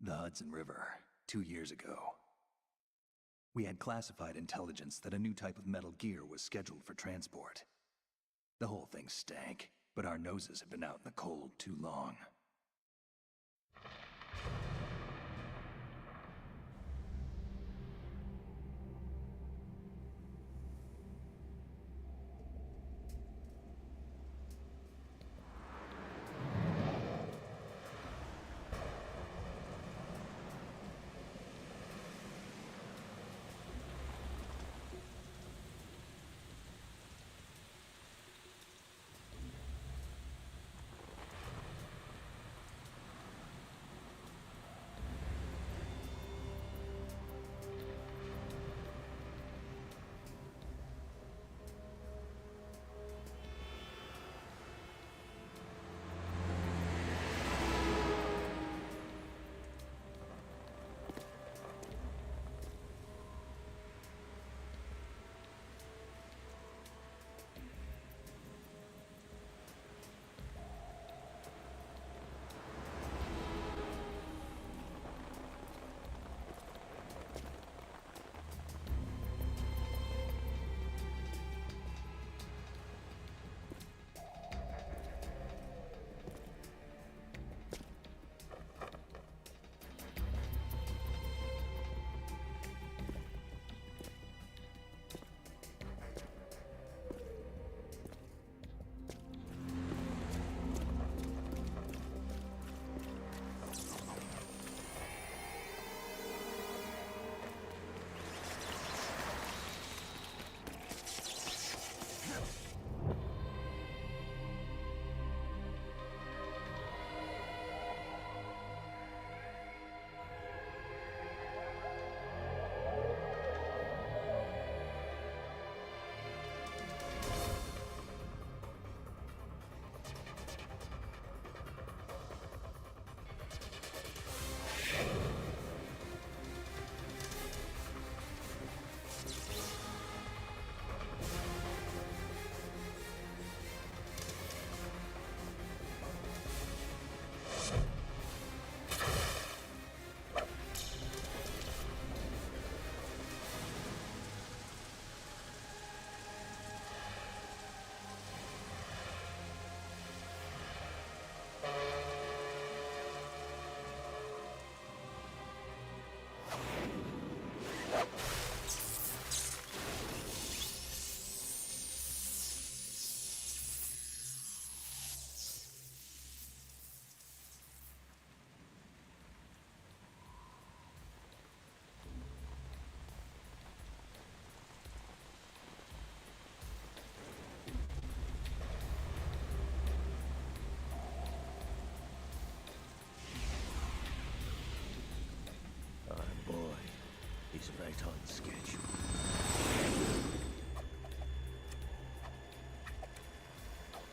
The Hudson River, 2 years ago. We had classified intelligence that a new type of metal gear was scheduled for transport. The whole thing stank, but our noses have been out in the cold too long. He's right on schedule.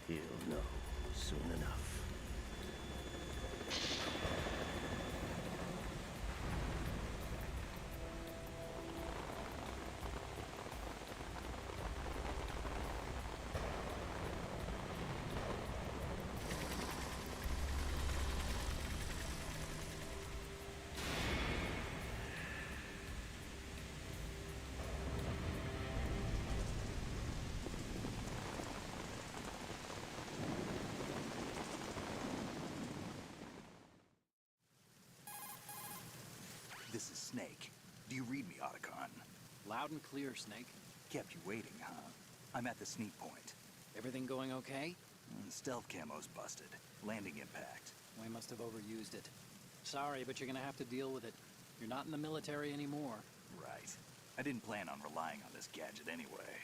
He'll know soon enough. This is Snake. Do you read me, Otacon? Loud and clear, Snake. Kept you waiting, huh? I'm at the sneak point. Everything going okay? Stealth camo's busted. Landing impact. We must have overused it. Sorry, but you're gonna have to deal with it. You're not in the military anymore. Right. I didn't plan on relying on this gadget anyway.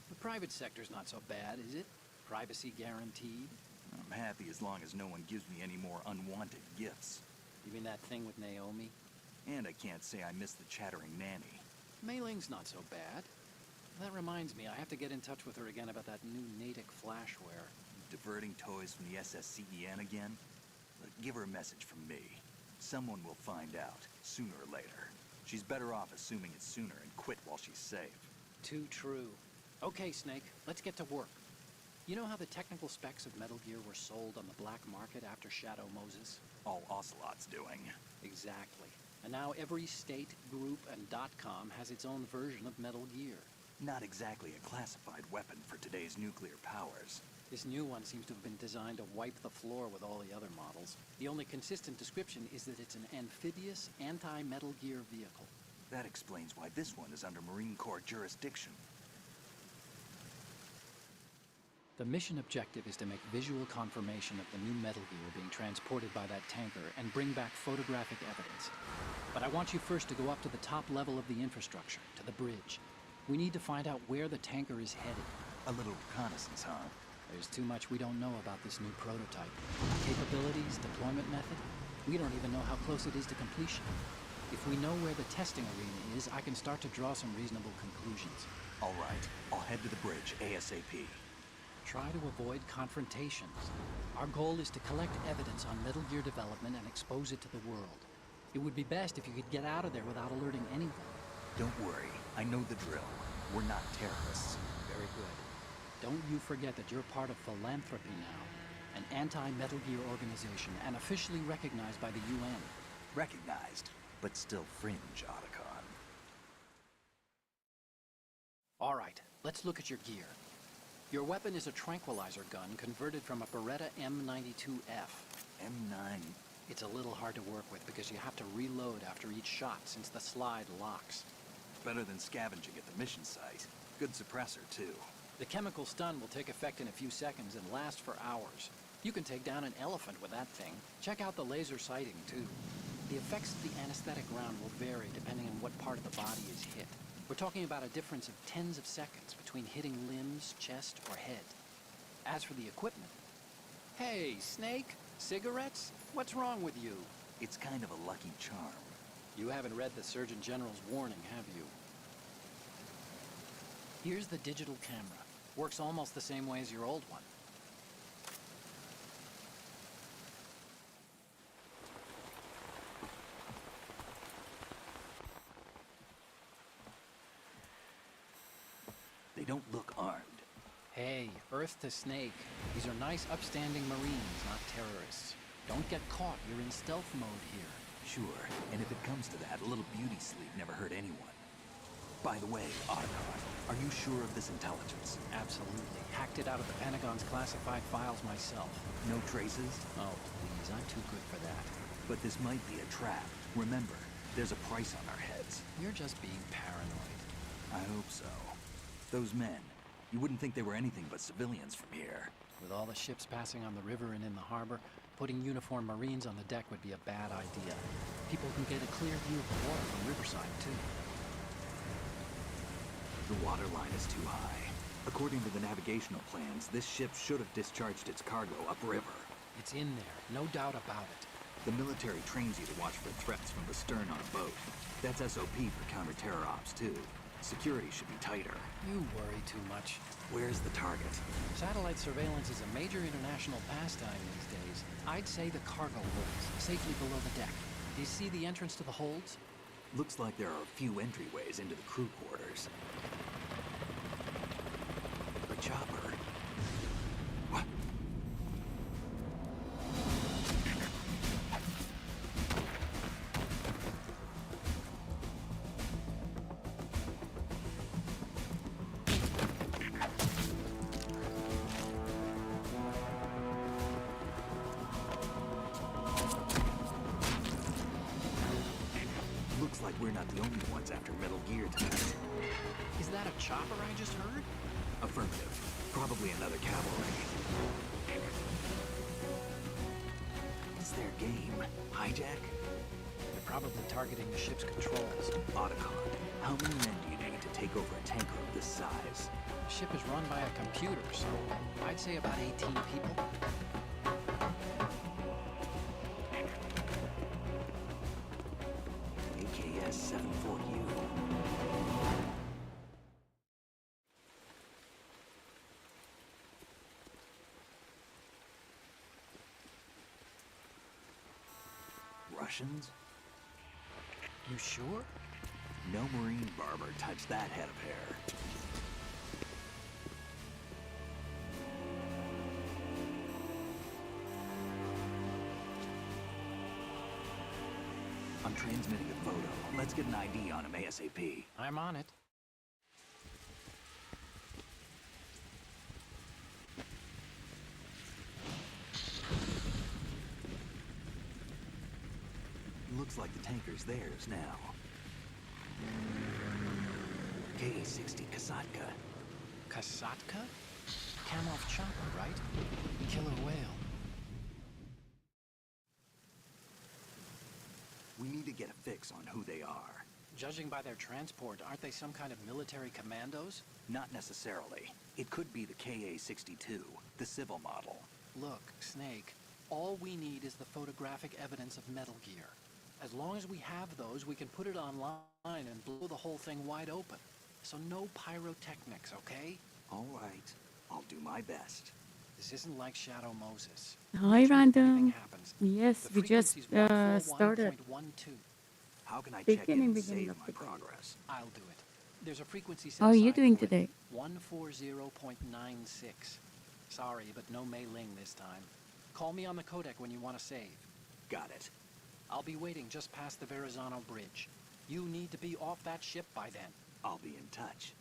The private sector's not so bad, is it? Privacy guaranteed? I'm happy as long as no one gives me any more unwanted gifts. You mean that thing with Naomi? And I can't say I miss the chattering nanny. Mei Ling's not so bad. That reminds me, I have to get in touch with her again about that new Natick flashware. Diverting toys from the SSCEN again? Look, give her a message from me. Someone will find out, sooner or later. She's better off assuming it sooner and quit while she's safe. Too true. Okay, Snake, let's get to work. You know how the technical specs of Metal Gear were sold on the black market after Shadow Moses? All Ocelot's doing. Exactly. And now every state, group, and .com has its own version of Metal Gear. Not exactly a classified weapon for today's nuclear powers. This new one seems to have been designed to wipe the floor with all the other models. The only consistent description is that it's an amphibious, anti-Metal Gear vehicle. That explains why this one is under Marine Corps jurisdiction. The mission objective is to make visual confirmation of the new Metal Gear being transported by that tanker and bring back photographic evidence. But I want you first to go up to the top level of the infrastructure, to the bridge. We need to find out where the tanker is headed. A little reconnaissance, huh? There's too much we don't know about this new prototype. Capabilities, deployment method. We don't even know how close it is to completion. If we know where the testing arena is, I can start to draw some reasonable conclusions. All right, I'll head to the bridge ASAP. Try to avoid confrontations. Our goal is to collect evidence on Metal Gear development and expose it to the world. It would be best if you could get out of there without alerting anyone. Don't worry, I know the drill. We're not terrorists. Very good. Don't you forget that you're part of Philanthropy now, an anti-Metal Gear organization and officially recognized by the UN. Recognized, but still fringe, Otacon. All right, let's look at your gear. Your weapon is a tranquilizer gun converted from a Beretta M92F. M9. It's a little hard to work with because you have to reload after each shot since the slide locks. Better than scavenging at the mission site. Good suppressor, too. The chemical stun will take effect in a few seconds and last for hours. You can take down an elephant with that thing. Check out the laser sighting, too. The effects of the anesthetic round will vary depending on what part of the body is hit. We're talking about a difference of tens of seconds between hitting limbs, chest, or head. As for the equipment... Hey, Snake? Cigarettes? What's wrong with you? It's kind of a lucky charm. You haven't read the Surgeon General's warning, have you? Here's the digital camera. Works almost the same way as your old one. They don't look armed. Hey, Earth to Snake. These are nice, upstanding Marines, not terrorists. Don't get caught. You're in stealth mode here. Sure, and if it comes to that, a little beauty sleep never hurt anyone. By the way, Otacon, are you sure of this intelligence? Absolutely. Hacked it out of the Pentagon's classified files myself. No traces? Oh, please, I'm too good for that. But this might be a trap. Remember, there's a price on our heads. You're just being paranoid. I hope so. Those men, you wouldn't think they were anything but civilians from here. With all the ships passing on the river and in the harbor, putting uniformed Marines on the deck would be a bad idea. People can get a clear view of the water from Riverside, too. The water line is too high. According to the navigational plans, this ship should have discharged its cargo upriver. It's in there, no doubt about it. The military trains you to watch for threats from the stern on a boat. That's SOP for counter-terror ops, too. Security should be tighter. You worry too much. Where's the target? Satellite surveillance is a major international pastime these days. I'd say the cargo holds, safely below the deck. Do you see the entrance to the holds? Looks like there are a few entryways into the crew quarters. The chopper. What? Looks like we're not the only ones after Metal Gear tonight. Is that a chopper I just heard? Affirmative. Probably another cavalry. What's their game? Hijack? They're probably targeting the ship's controls. Otacon, how many men do you need to take over a tanker of this size? The ship is run by a computer, so I'd say about 18 people. AKS 74U. Russians? You sure? No Marine barber touched that head of hair. I'm transmitting a photo. Let's get an ID on him ASAP. I'm on it. Looks like the tanker's theirs now. K-60 Kasatka. Kasatka? Kamov chopper, right? Killer whale. We need to get a fix on who they are. Judging by their transport, aren't they some kind of military commandos? Not necessarily. It could be the KA-62, the civil model. Look, Snake, all we need is the photographic evidence of Metal Gear. As long as we have those, we can put it online and blow the whole thing wide open. So no pyrotechnics, okay? All right. I'll do my best. This isn't like Shadow Moses. Hi, Make sure if anything random. happens, Yes, the we just frequency's started. 141.12. How can I check in and Beginning save of my the day. progress? I'll do it. There's a frequency set How are you aside doing for it. today? 140.96. Sorry, but no mailing this time. Call me on the codec when you want to save. Got it. I'll be waiting just past the Verrazano Bridge. You need to be off that ship by then. I'll be in touch.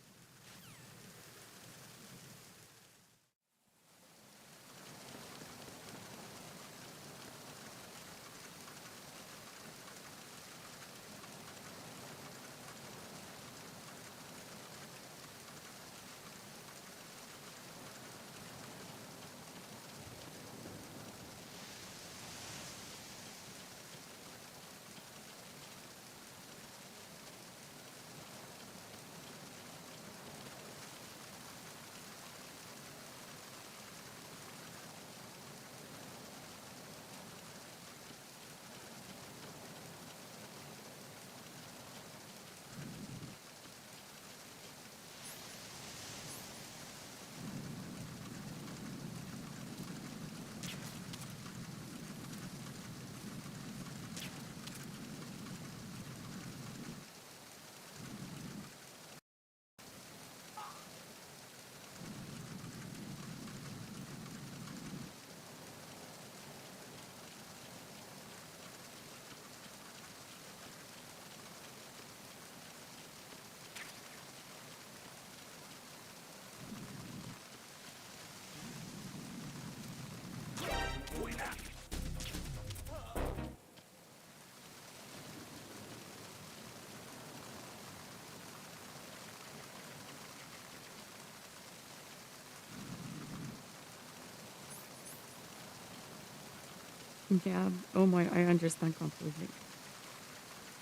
Yeah. Oh my, I understand completely.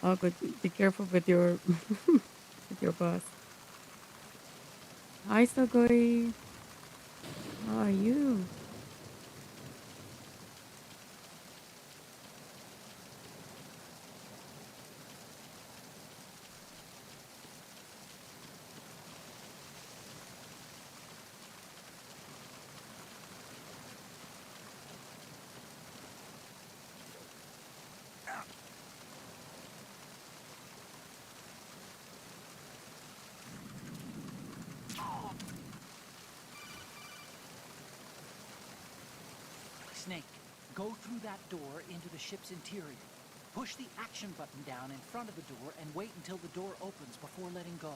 Oh, good. Be careful with your with your boss. Hi, Sogoi. How are you? Snake, go through that door into the ship's interior. Push the action button down in front of the door and wait until the door opens before letting go.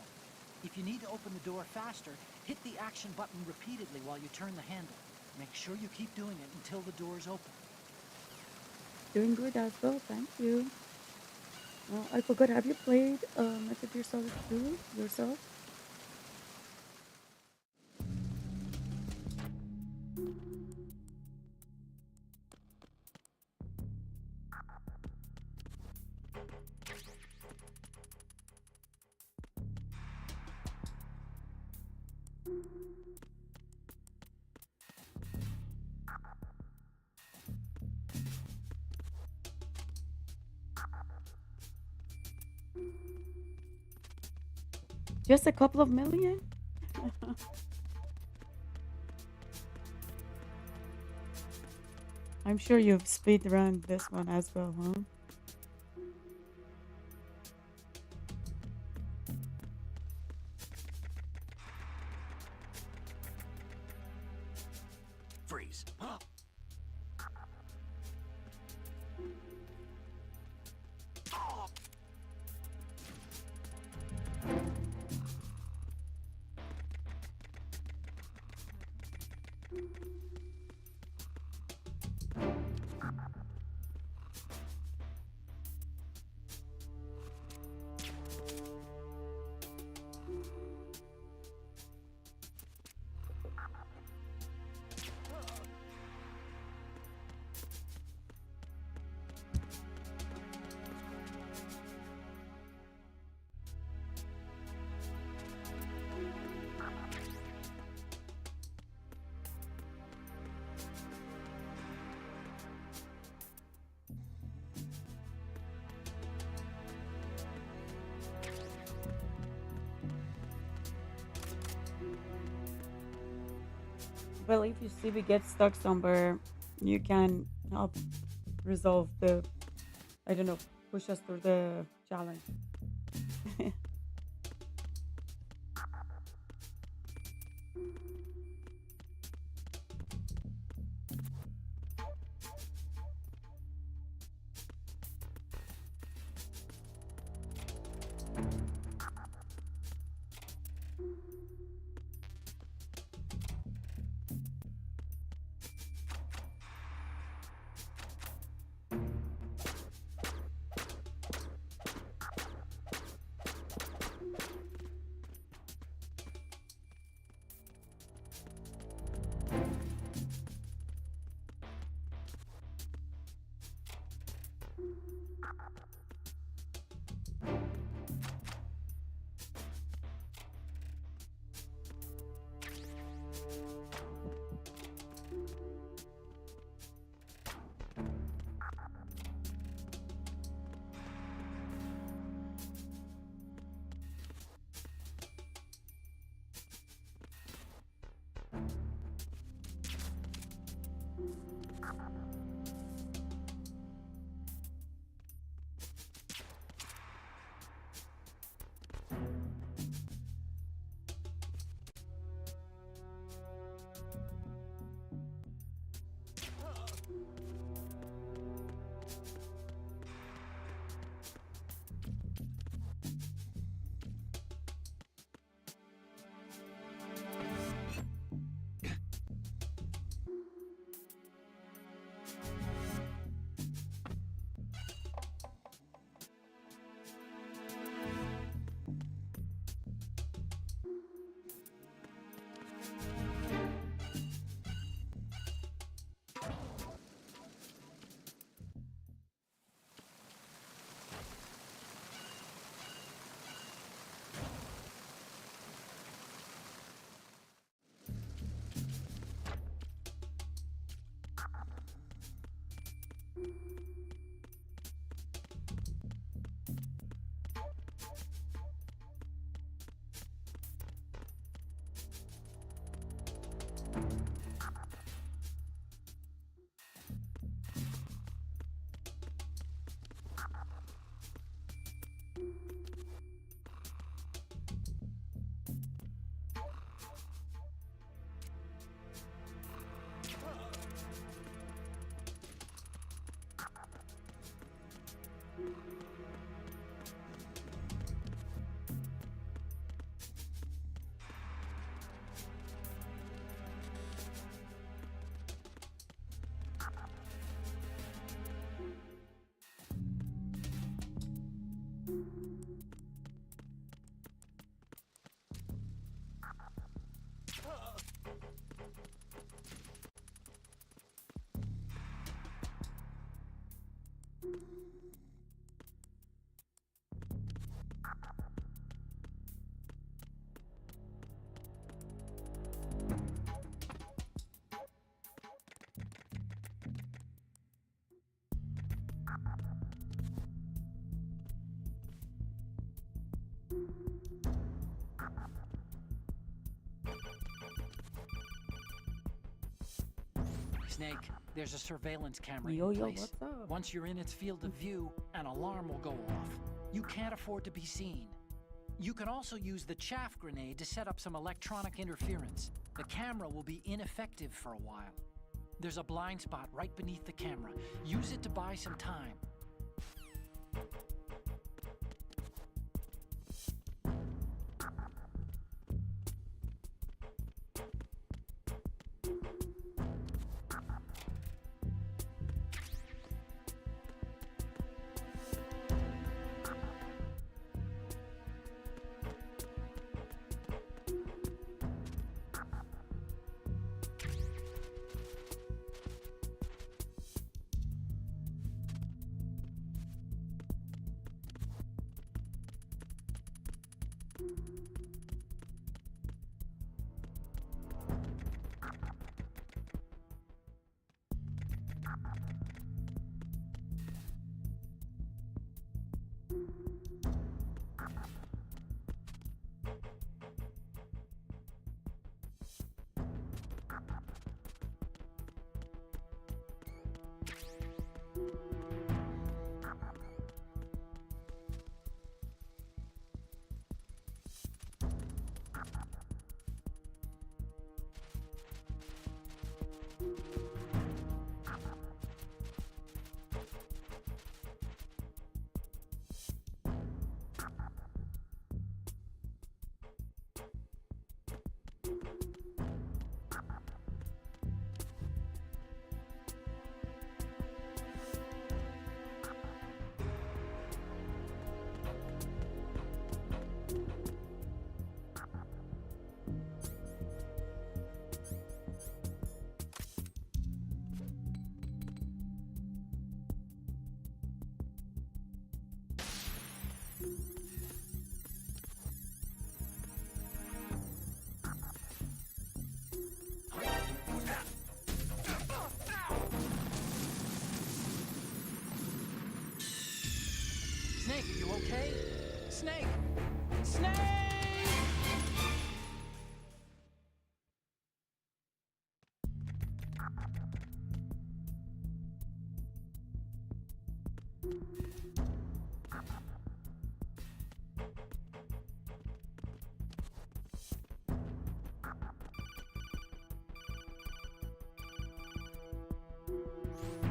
If you need to open the door faster, hit the action button repeatedly while you turn the handle. Make sure you keep doing it until the door's open. Doing good as well, thank you. I forgot. Have you played Metal Gear Solid 2 yourself? Just a couple of million? I'm sure you've speedrun this one as well, huh? Freeze. Well, if you see we get stuck somewhere, you can help resolve the, I don't know, push us through the challenge. Snake, there's a surveillance camera Yo, in yo, place. what's up? Once you're in its field of view, an alarm will go off. You can't afford to be seen. You can also use the chaff grenade to set up some electronic interference. The camera will be ineffective for a while. There's a blind spot right beneath the camera. Use it to buy some time. Snake, are you okay? Snake! Snake!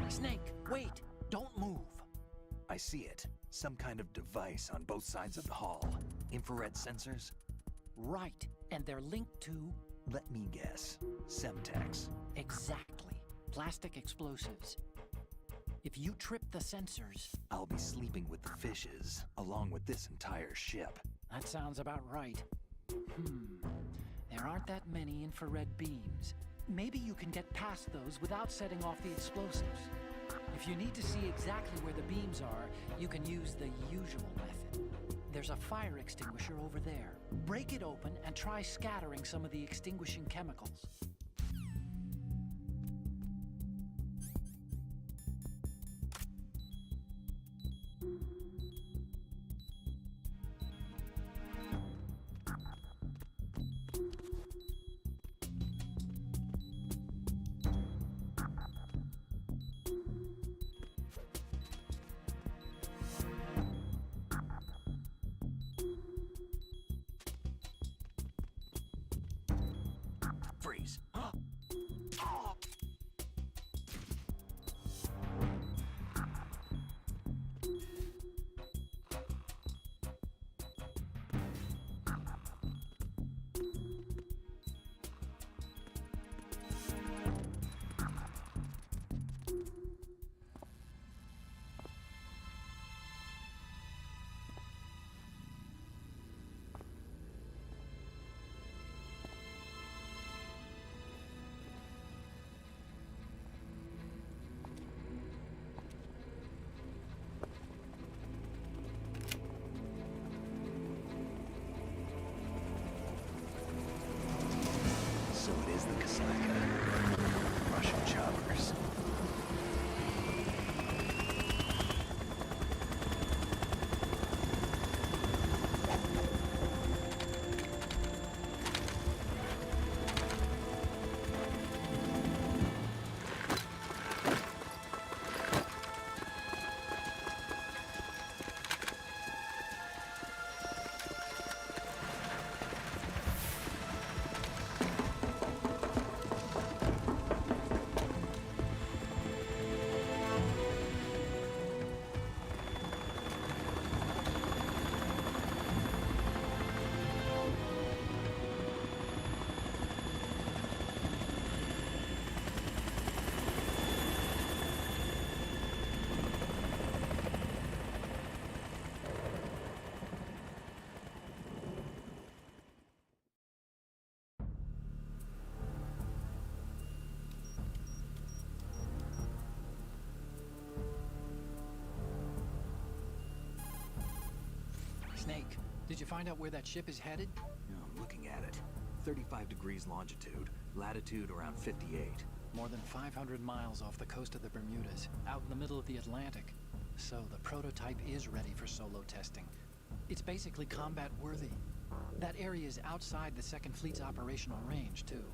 Snake, wait! Don't move! I see it. Some kind of device on both sides of the hall. Infrared sensors? Right, and they're linked to... Let me guess. Semtex. Exactly. Plastic explosives. If you trip the sensors... I'll be sleeping with the fishes, along with this entire ship. That sounds about right. There aren't that many infrared beams. Maybe you can get past those without setting off the explosives. If you need to see exactly where the beams are, you can use the usual method. There's a fire extinguisher over there. Break it open and try scattering some of the extinguishing chemicals. Freeze. So it is the Kasaka. Russian choppers. Snake, did you find out where that ship is headed? I'm looking at it. 35 degrees longitude, latitude around 58. More than 500 miles off the coast of the Bermudas, out in the middle of the Atlantic. So the prototype is ready for solo testing. It's basically combat-worthy. That area is outside the Second Fleet's operational range, too.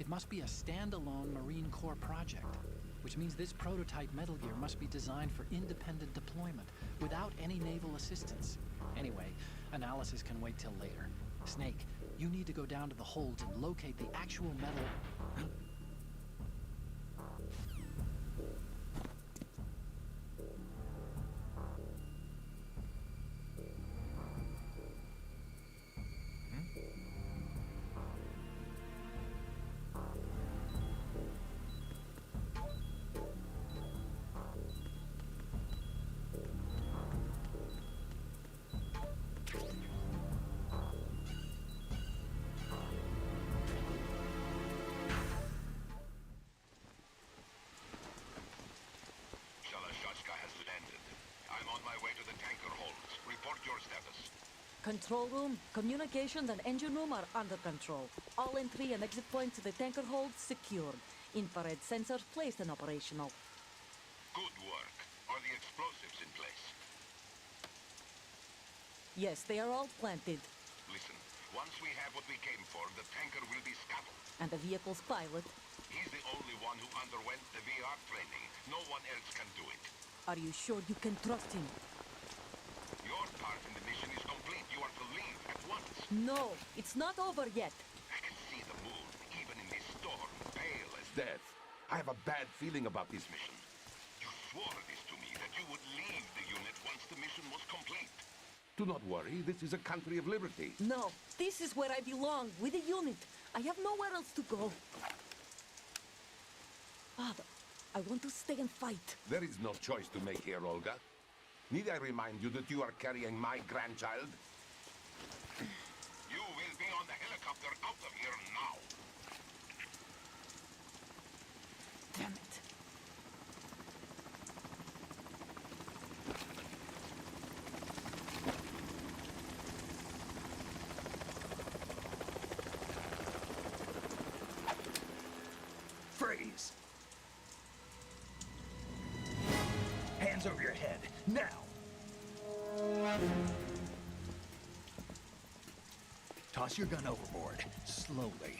It must be a standalone Marine Corps project, which means this prototype Metal Gear must be designed for independent deployment, without any naval assistance. Anyway, analysis can wait till later. Snake, you need to go down to the holds and locate the actual metal... Control room, communications, and engine room are under control. All entry and exit points to the tanker hold secured. Infrared sensors placed and operational. Good work. Are the explosives in place? Yes, they are all planted. Listen, once we have what we came for, the tanker will be scuttled. And the vehicle's pilot. He's the only one who underwent the VR training. No one else can do it. Are you sure you can trust him? Your part in the mission is complete. You are to leave at once. No, it's not over yet. I can see the moon, even in this storm, pale as death. I have a bad feeling about this mission. You swore this to me, that you would leave the unit once the mission was complete. Do not worry, this is a country of liberty. No, this is where I belong, with the unit. I have nowhere else to go. Father, I want to stay and fight. There is no choice to make here, Olga. Need I remind you that you are carrying my grandchild? You will be on the helicopter out of here now. Damn it. Freeze! Hands over your head, now! Toss your gun overboard, slowly.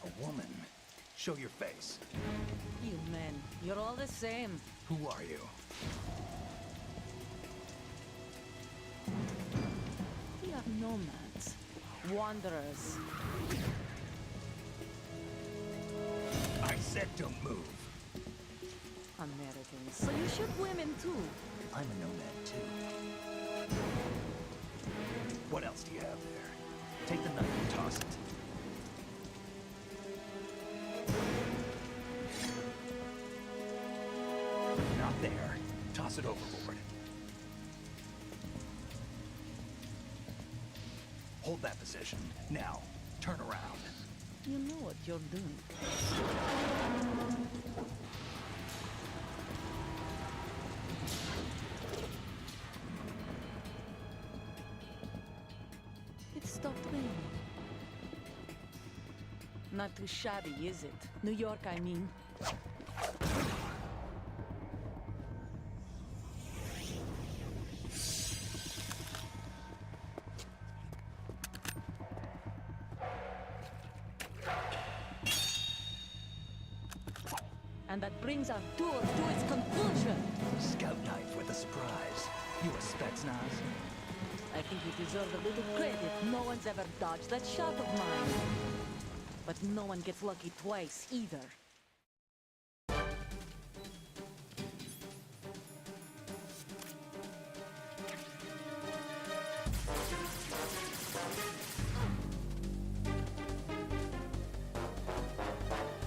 A woman. Show your face. You men, you're all the same. Who are you? We are nomads. Wanderers. I said don't move. Americans. So you shoot women too. I'm a nomad too. What else do you have there? Take the knife and toss it. Not there. Toss it overboard. Hold that position. Now, turn around. You know what you're doing. It stopped raining. Not too shabby, is it? New York, I mean. And that brings our tour to its conclusion. Scout knife with a surprise. You a Spetsnaz? I think you deserve a little credit. No one's ever dodged that shot of mine. But no one gets lucky twice, either.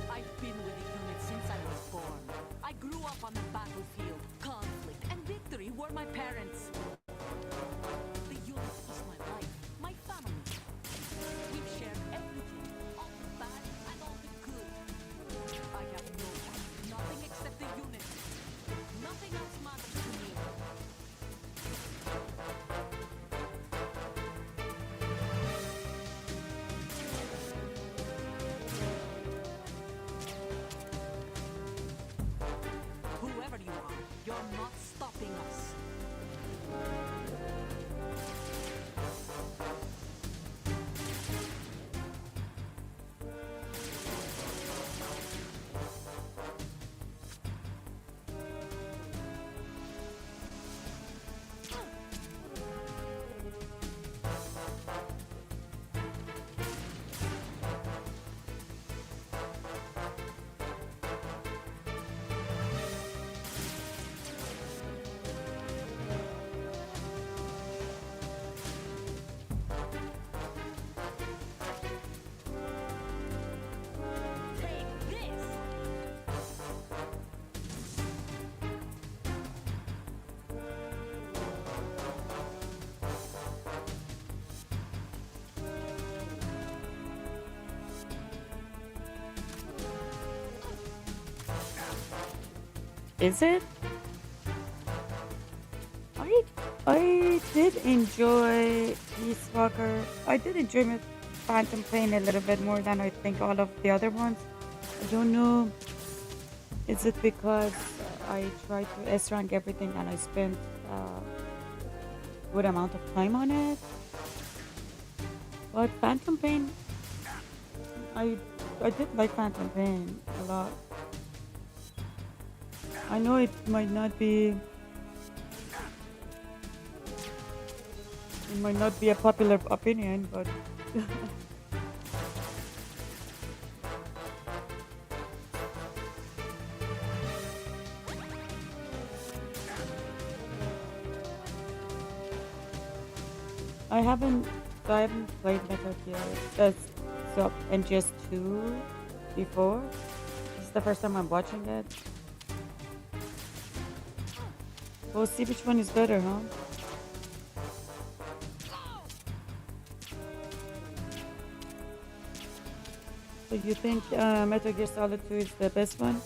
I've been with the unit since I was born. I grew up on the battlefield. Conflict and victory were my parents. The unit is my life, my family. We've shared everything, all the bad and all the good. I have no one, nothing except the unit. Nothing else matters to me. Whoever you are, you're not stopping us. Take this! Is it? I did enjoy Peace Walker. I did enjoy Phantom Pain a little bit more than I think all of the other ones. I don't know. Is it because I tried to S rank everything and I spent good amount of time on it? But Phantom Pain, I I did like Phantom Pain a lot. I know it might not be a popular opinion, but I haven't played Metal Gear so MGS2 before. This is the first time I'm watching it. We'll see which one is better, huh? So you think Metal Gear Solid 2 is the best one?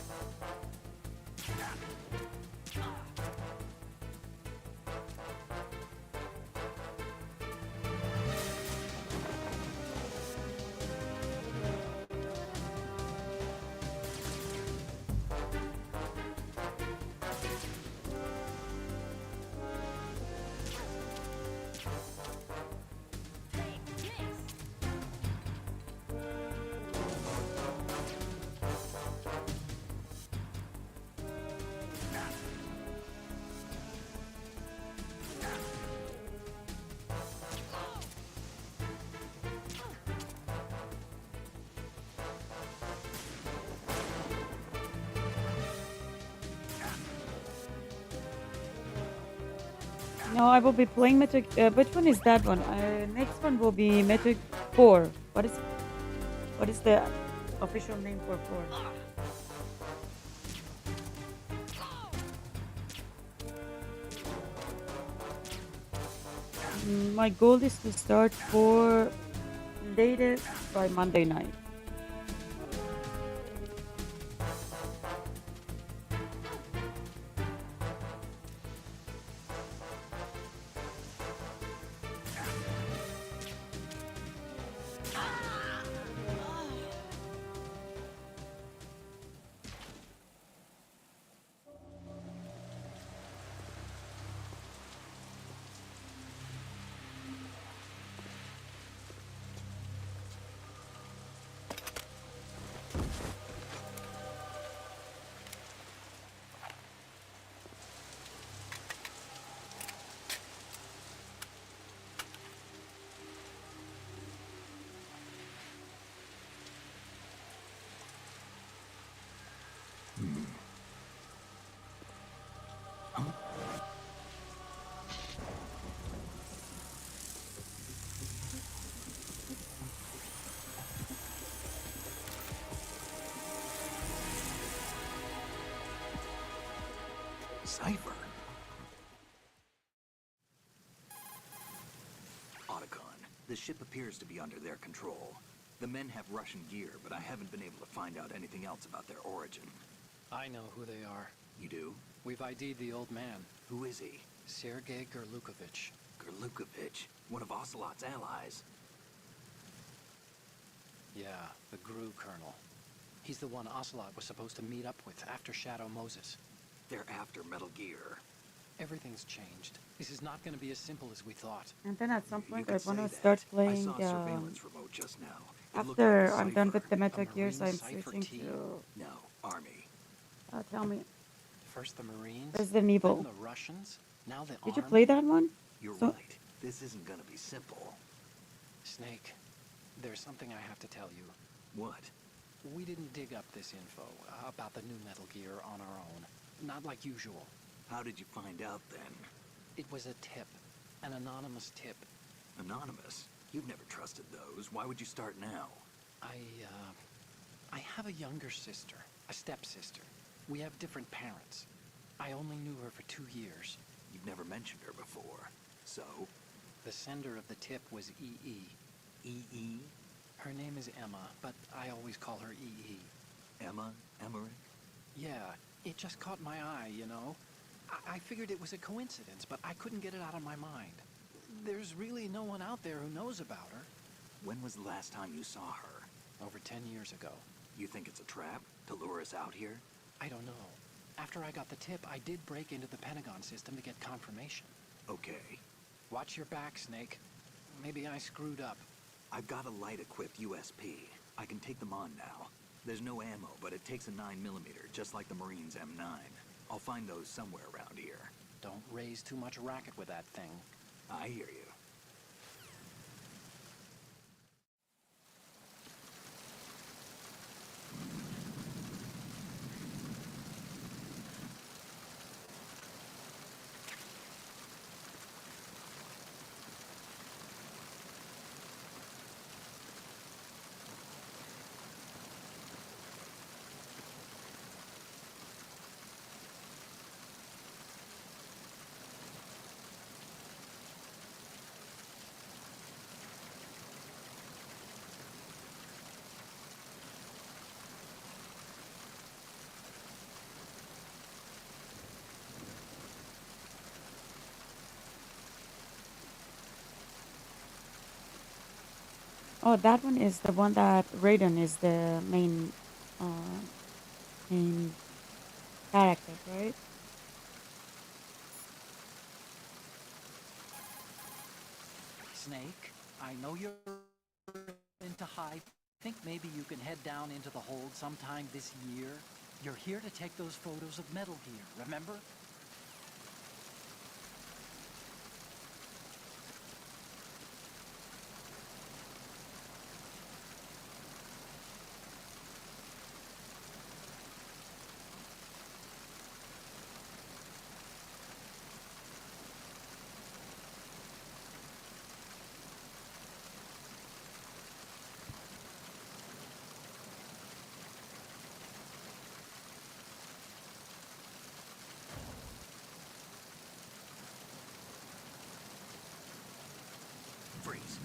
No, I will be playing Metal. Which one is that one? Next one will be Metal 4. What is the official name for 4? My goal is to start 4 latest by Monday night. Cipher. Otacon, the ship appears to be under their control. The men have Russian gear, but I haven't been able to find out anything else about their origin. I know who they are. You do? We've ID'd the old man, Who is he? Sergei Gerlukovich. Gerlukovich, one of Ocelot's allies. Yeah, the GRU colonel. He's the one Ocelot was supposed to meet up with after Shadow Moses. They're after Metal Gear. Everything's changed. This is not going to be as simple as we thought. And then at some You point, could I say want to that. start I playing. saw a surveillance remote just now. It looked After like a I'm done cipher. with the Metal A Gears, Marine I'm cipher switching T? to. No, Army. Tell me, First the Marines, Resident Evil. then the Russians, now the Did you Army. play that one? You're So- right. This isn't gonna be simple. Snake, there's something I have to tell you. What? We didn't dig up this info about the new Metal Gear on our own. Not like usual. How did you find out then? It was a tip. An anonymous tip. Anonymous? You've never trusted those. Why would you start now? I have a younger sister, a stepsister. We have different parents. I only knew her for 2 years. You've never mentioned her before. So? The sender of the tip was EE. E.E.? Her name is Emma, but I always call her EE. Emma? Emmerich? Yeah, it just caught my eye, you know? I figured it was a coincidence, but I couldn't get it out of my mind. There's really no one out there who knows about her. When was the last time you saw her? Over 10 years ago. You think it's a trap? To lure us out here? I don't know. After I got the tip, I did break into the Pentagon system to get confirmation. Okay. Watch your back, Snake. Maybe I screwed up. I've got a light-equipped USP. I can take them on now. There's no ammo, but it takes a 9mm, just like the Marines' M9. I'll find those somewhere around here. Don't raise too much racket with that thing. I hear you. Oh, that one is the one that Raiden is the uh, main character, right? Snake, I know you're into high. Think maybe you can head down into the hold sometime this year? You're here to take those photos of Metal Gear, remember? Freeze.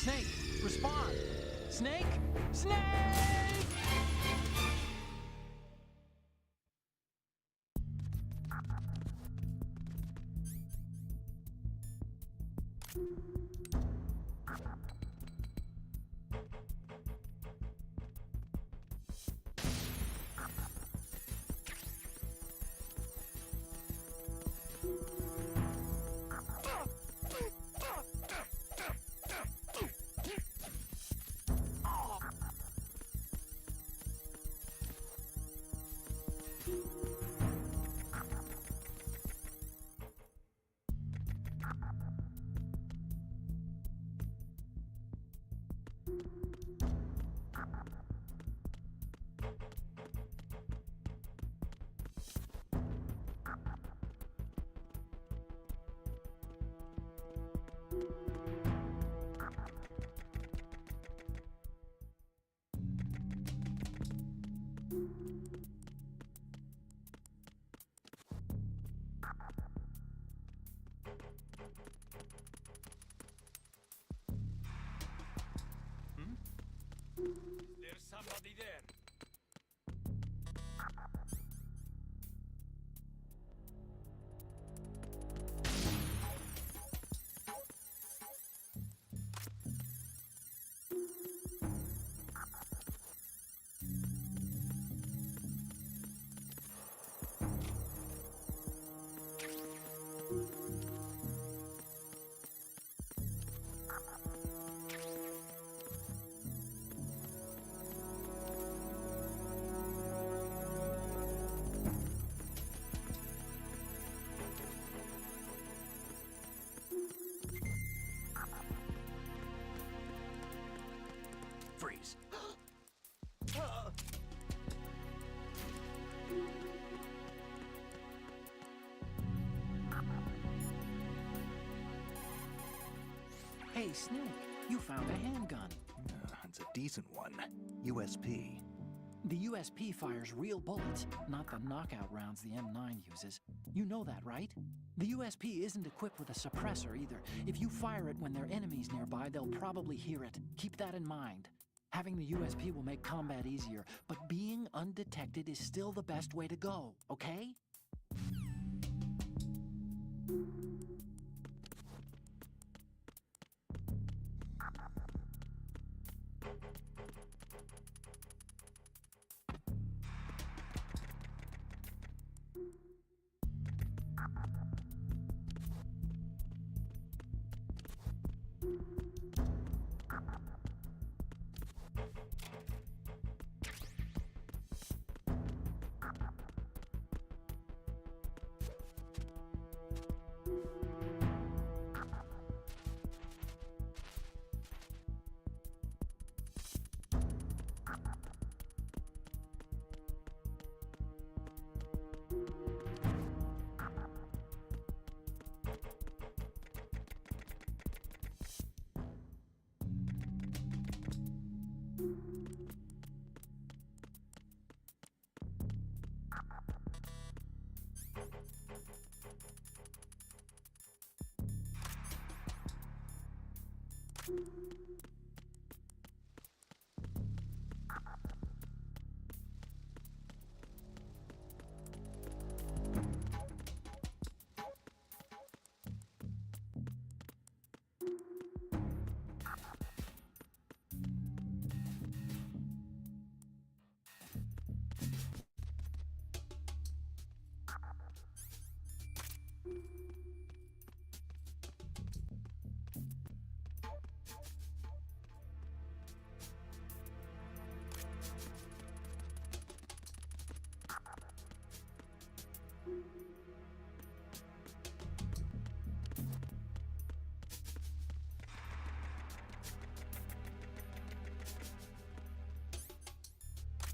Snake, respond! Snake? Snake! There's somebody there. Hey, Snake, you found a handgun. It's a decent one. USP. The USP fires real bullets, not the knockout rounds the M9 uses. You know that, right? The USP isn't equipped with a suppressor either. If you fire it when there are enemies nearby, they'll probably hear it. Keep that in mind. Having the USP will make combat easier, but being undetected is still the best way to go, okay?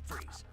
Freeze.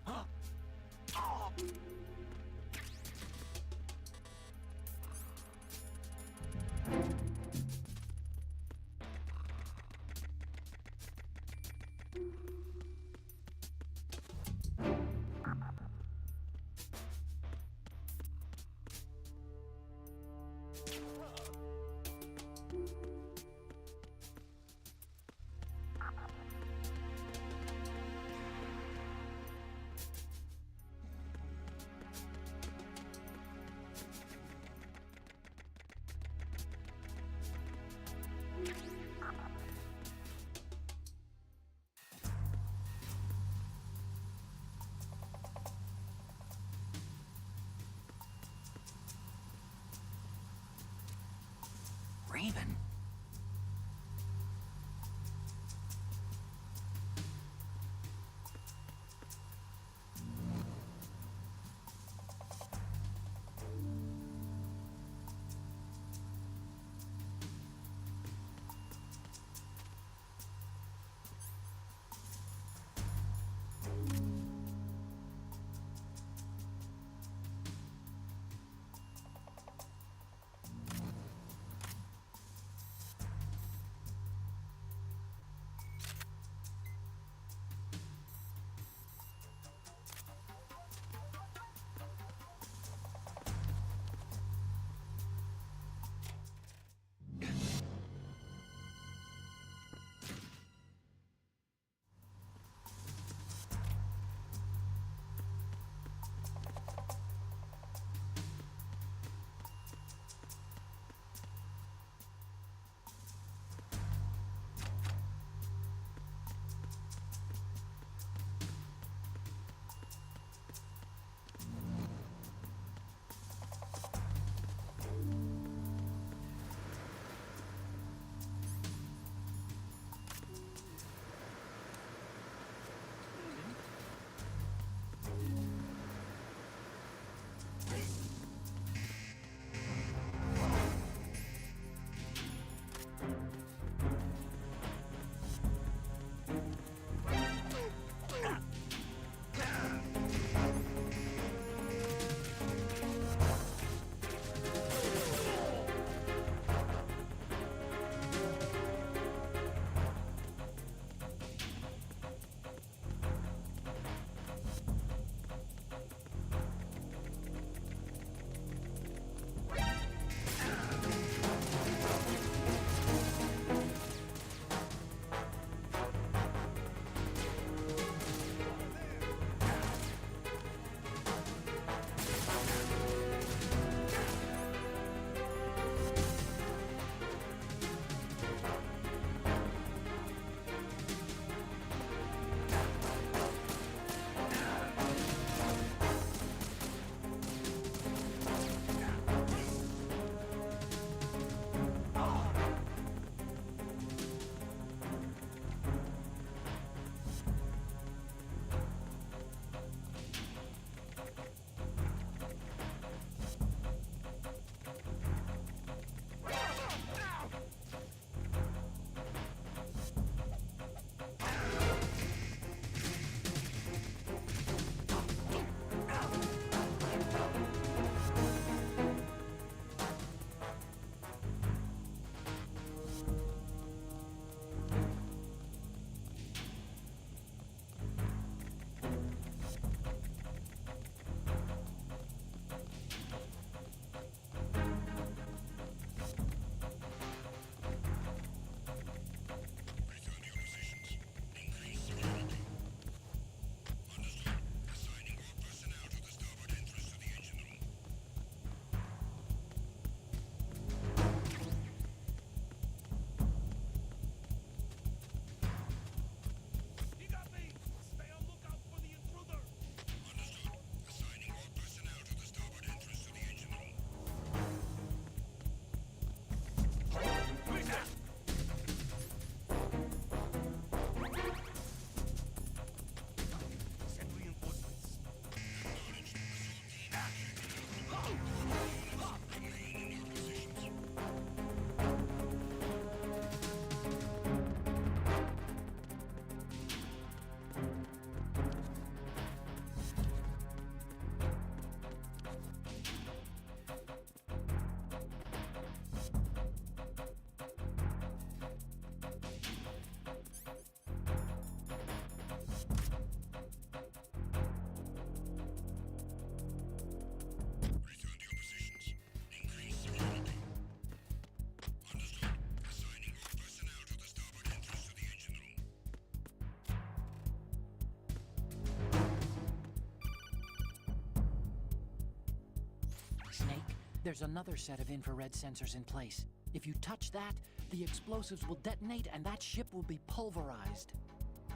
Snake, there's another set of infrared sensors in place. If you touch that, the explosives will detonate and that ship will be pulverized.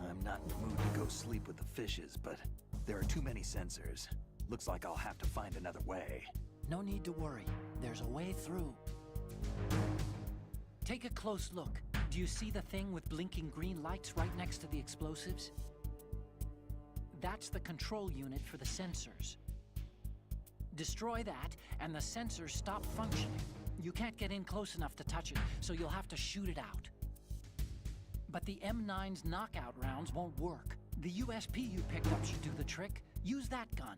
I'm not in the mood to go sleep with the fishes, but there are too many sensors. Looks like I'll have to find another way. No need to worry. There's a way through. Take a close look. Do you see the thing with blinking green lights right next to the explosives? That's the control unit for the sensors. Destroy that, and the sensors stop functioning. You can't get in close enough to touch it, so you'll have to shoot it out. But the M9's knockout rounds won't work. The USP you picked up should do the trick. Use that gun.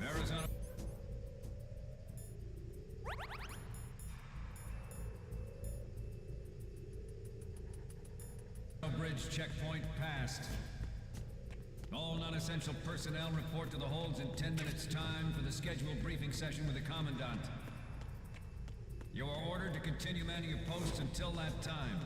Arizona. Bridge checkpoint passed. All non-essential personnel report to the holds in 10 minutes' time for the scheduled briefing session with the Commandant. You are ordered to continue manning your posts until that time.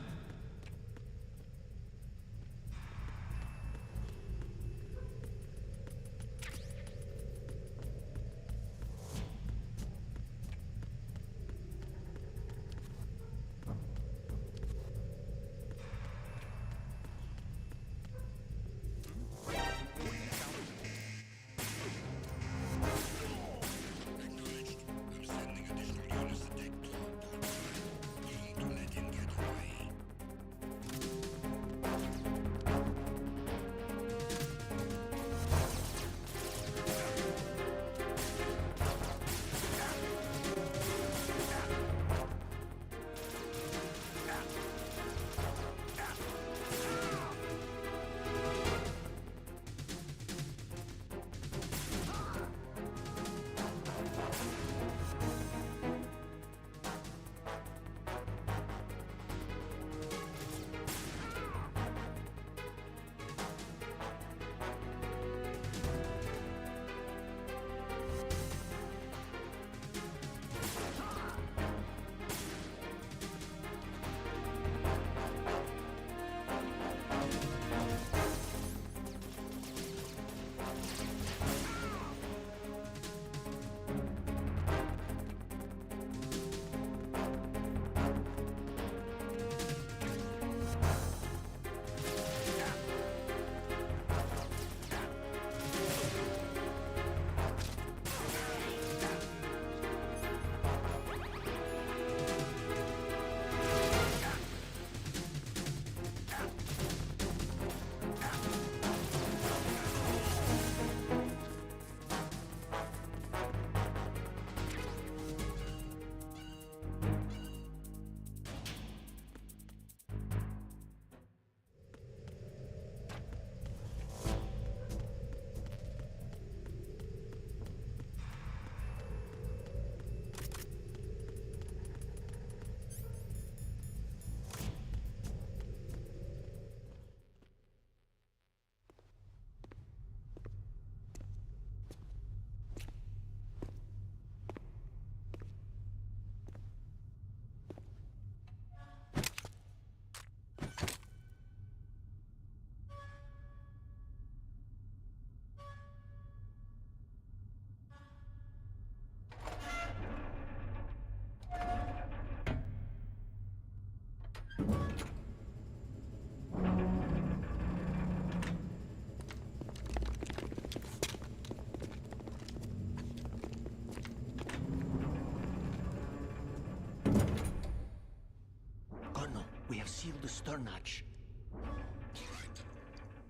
Colonel, we have sealed the stern hatch.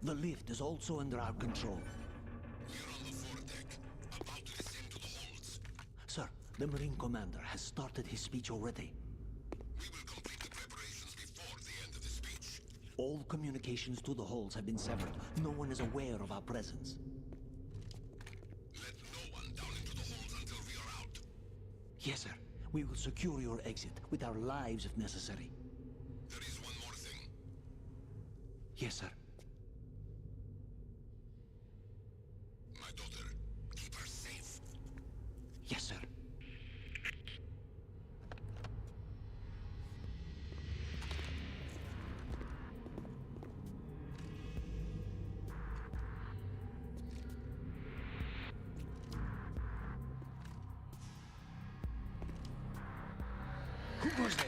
The lift is also under our control. We're on the foredeck, about to descend to the holds. Sir, the Marine Commander has started his speech already. We will complete the preparations before the end of the speech. All communications to the holds have been severed. No one is aware of our presence. Let no one down into the holds until we are out. Yes, sir. We will secure your exit with our lives if necessary. There is one more thing. Yes, sir. My daughter, keep her safe. Yes, sir. Who goes there?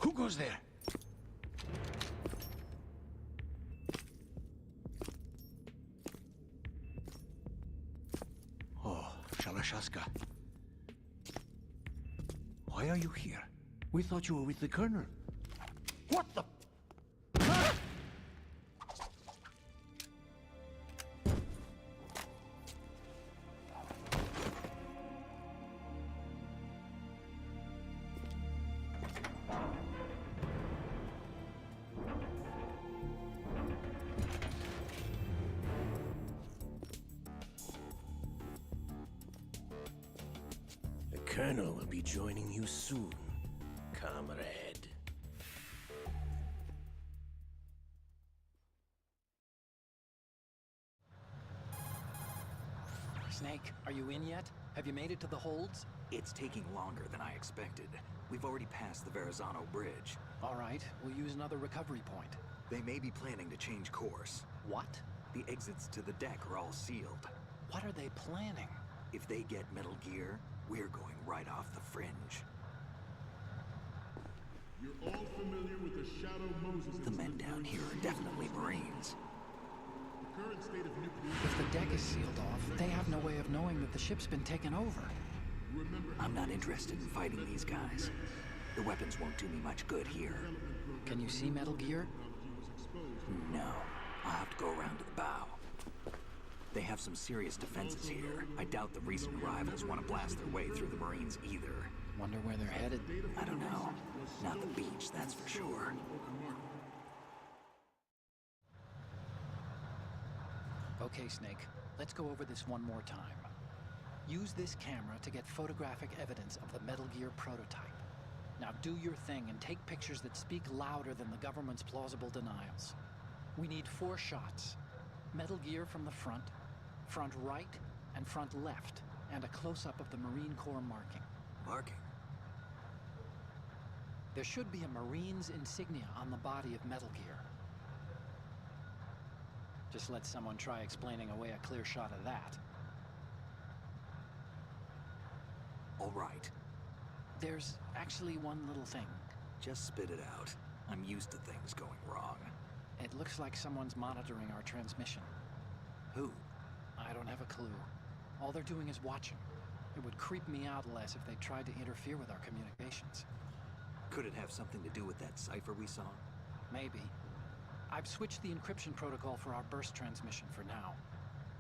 Who goes there? Oh, Shalashaska. Why are you here? We thought you were with the Colonel. What the? The Colonel will be joining you soon, comrade. Snake, are you in yet? Have you made it to the holds? It's taking longer than I expected. We've already passed the Verrazano Bridge. All right, we'll use another recovery point. They may be planning to change course. What? The exits to the deck are all sealed. What are they planning? If they get Metal Gear, we're going right off the fringe. You're all familiar with the Shadow Moses The men down here are definitely Marines. The current state of nuclear... If the deck is sealed off, they have no way of knowing that the ship's been taken over. I'm not interested in fighting these guys. The weapons won't do me much good here. Can you see Metal Gear? No. I'll have to go around to the bow. They have some serious defenses here. I doubt the recent arrivals want to blast their way through the Marines either. Wonder where they're headed? I don't know. Not the beach, that's for sure. Okay, Snake. Let's go over this one more time. Use this camera to get photographic evidence of the Metal Gear prototype. Now do your thing and take pictures that speak louder than the government's plausible denials. We need 4 shots. Metal Gear from the front right, and front left, and a close-up of the Marine Corps marking. Marking? There should be a Marine's insignia on the body of Metal Gear. Just let someone try explaining away a clear shot of that. All right. There's actually one little thing. Just spit it out. I'm used to things going wrong. It looks like someone's monitoring our transmission. Who? I don't have a clue. All they're doing is watching. It would creep me out less if they tried to interfere with our communications. Could it have something to do with that cipher we saw? Maybe. I've switched the encryption protocol for our burst transmission for now.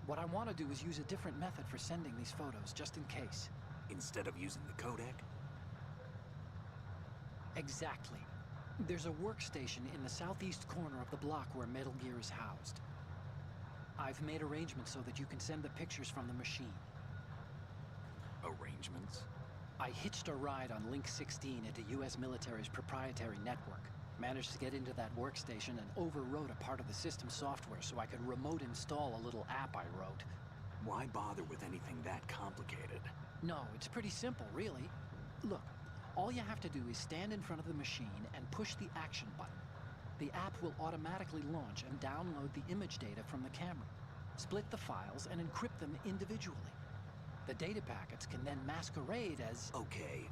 What I want to do is use a different method for sending these photos, just in case. Instead of using the codec? Exactly. There's a workstation in the southeast corner of the block where Metal Gear is housed. I've made arrangements so that you can send the pictures from the machine. Arrangements? I hitched a ride on Link 16 into US military's proprietary network. Managed to get into that workstation and overwrote a part of the system software so I could remote install a little app I wrote. Why bother with anything that complicated? No, it's pretty simple, really. Look, all you have to do is stand in front of the machine and push the action button. The app will automatically launch and download the image data from the camera, split the files, and encrypt them individually. The data packets can then masquerade as... Okay.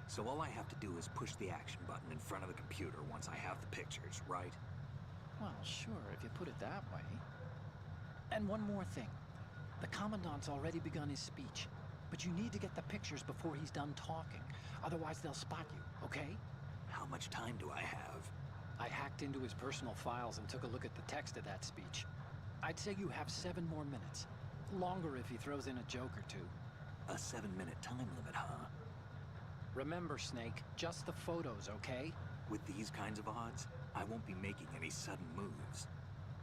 So all I have to do is push the action button in front of the computer once I have the pictures, right? Well, sure, if you put it that way. And one more thing. The Commandant's already begun his speech, but you need to get the pictures before he's done talking. Otherwise, they'll spot you, okay? How much time do I have? I hacked into his personal files and took a look at the text of that speech. I'd say you have 7 more minutes. Longer if he throws in a joke or two. A 7-minute time limit, huh? Remember, Snake, just the photos, okay? With these kinds of odds, I won't be making any sudden moves.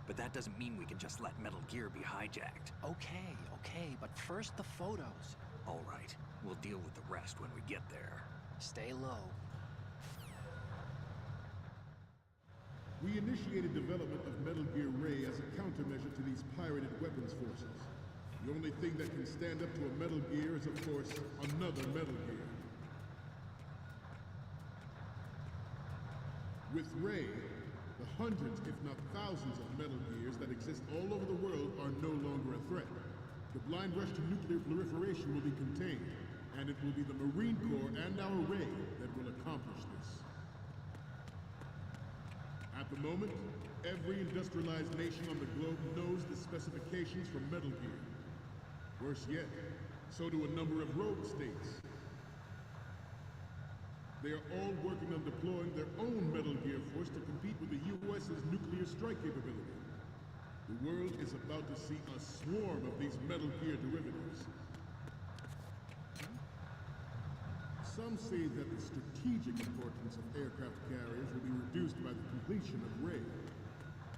But that doesn't mean we can just let Metal Gear be hijacked. Okay, but first the photos. All right, we'll deal with the rest when we get there. Stay low. We initiated development of Metal Gear Ray as a countermeasure to these pirated weapons forces. The only thing that can stand up to a Metal Gear is, of course, another Metal Gear. With Ray, the hundreds, if not thousands, of Metal Gears that exist all over the world are no longer a threat. The blind rush to nuclear proliferation will be contained, and it will be the Marine Corps and our Ray that will accomplish this. At the moment, every industrialized nation on the globe knows the specifications for Metal Gear. Worse yet, so do a number of rogue states. They are all working on deploying their own Metal Gear force to compete with the US's nuclear strike capability. The world is about to see a swarm of these Metal Gear derivatives. Some say that the strategic importance of aircraft carriers will be reduced by the completion of Ray.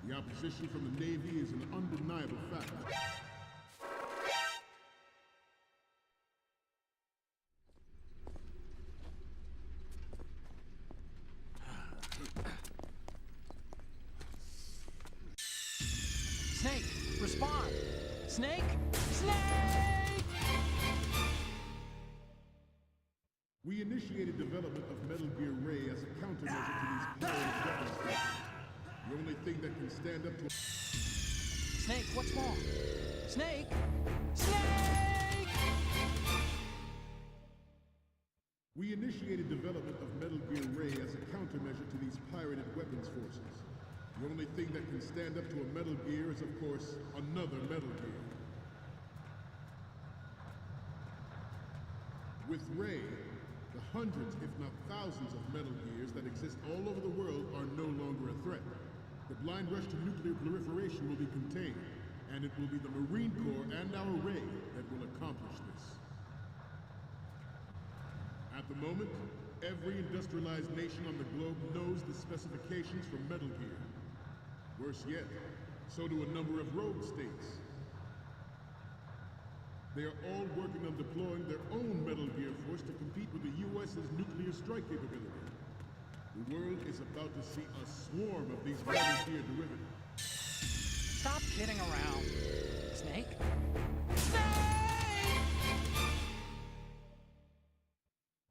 The opposition from the Navy is an undeniable fact. Snake, respond! Snake! Snake! We initiated development of Metal Gear Ray as a countermeasure to these pirated weapons forces. The only thing that can stand up to... Snake, what's wrong? Snake! Snake! We initiated development of Metal Gear Ray as a countermeasure to these pirated weapons forces. The only thing that can stand up to a Metal Gear is, of course, another Metal Gear. With Ray, the hundreds, if not thousands, of Metal Gears that exist all over the world are no longer a threat. The blind rush to nuclear proliferation will be contained, and it will be the Marine Corps and our Ray that will accomplish this. At the moment, every industrialized nation on the globe knows the specifications for Metal Gear. Worse yet, so do a number of rogue states. They are all working on deploying their own Metal Gear force to compete with the US's nuclear strike capability. The world is about to see a swarm of these Metal Gear derivatives. Stop kidding around. Snake?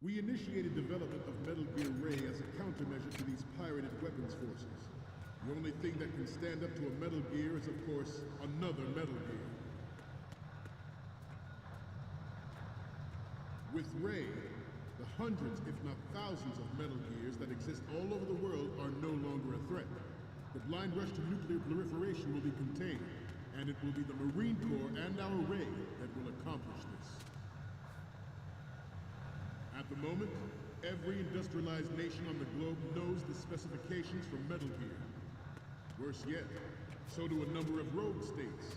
We initiated development of Metal Gear Ray as a countermeasure to these pirated weapons forces. The only thing that can stand up to a Metal Gear is, of course, another Metal Gear. With Ray, the hundreds, if not thousands of Metal Gears that exist all over the world are no longer a threat. The blind rush to nuclear proliferation will be contained, and it will be the Marine Corps and our Ray that will accomplish this. At the moment, every industrialized nation on the globe knows the specifications for Metal Gear. Worse yet, so do a number of rogue states.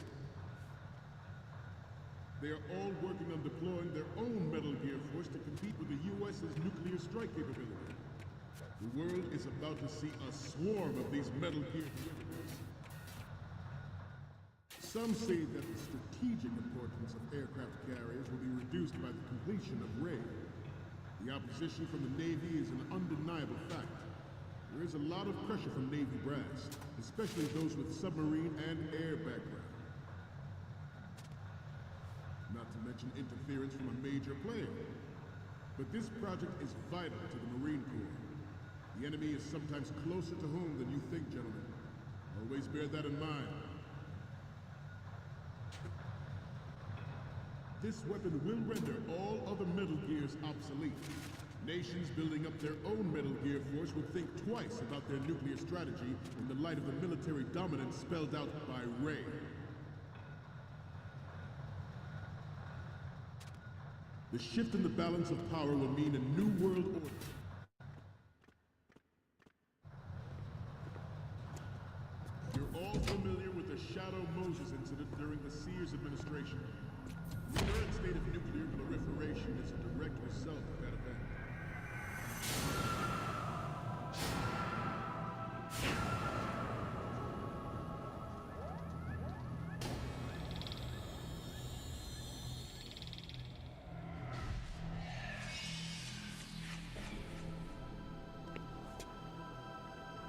They are all working on deploying their own Metal Gear force to compete with the US's nuclear strike capability. The world is about to see a swarm of these Metal Gear derivatives. Some say that the strategic importance of aircraft carriers will be reduced by the completion of Ray. The opposition from the Navy is an undeniable fact. There is a lot of pressure from Navy brass, especially those with submarine and air background. Not to mention interference from a major player. But this project is vital to the Marine Corps. The enemy is sometimes closer to home than you think, gentlemen. Always bear that in mind. This weapon will render all other Metal Gears obsolete. Nations building up their own Metal Gear force would think twice about their nuclear strategy in the light of the military dominance spelled out by Ray. The shift in the balance of power will mean a new world order. You're all familiar with the Shadow Moses incident during the Sears administration. The current state of nuclear proliferation is a direct result of that event.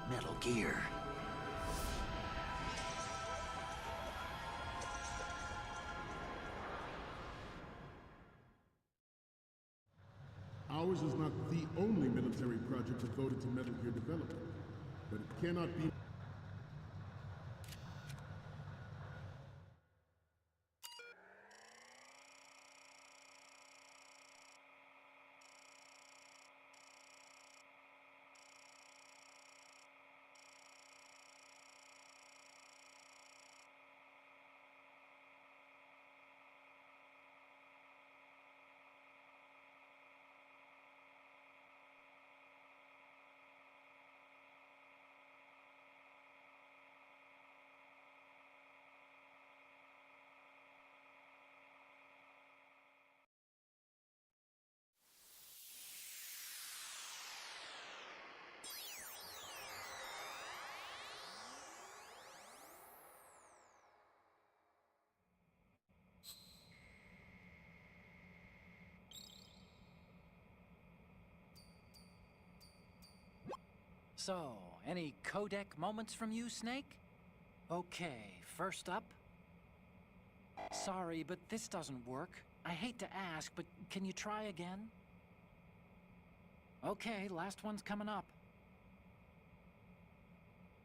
Metal Gear. Ours is not the only military project devoted to Metal Gear development, but it cannot be. So, any codec moments from you, Snake? Okay, first up. Sorry, but this doesn't work. I hate to ask, but can you try again? Okay, last one's coming up.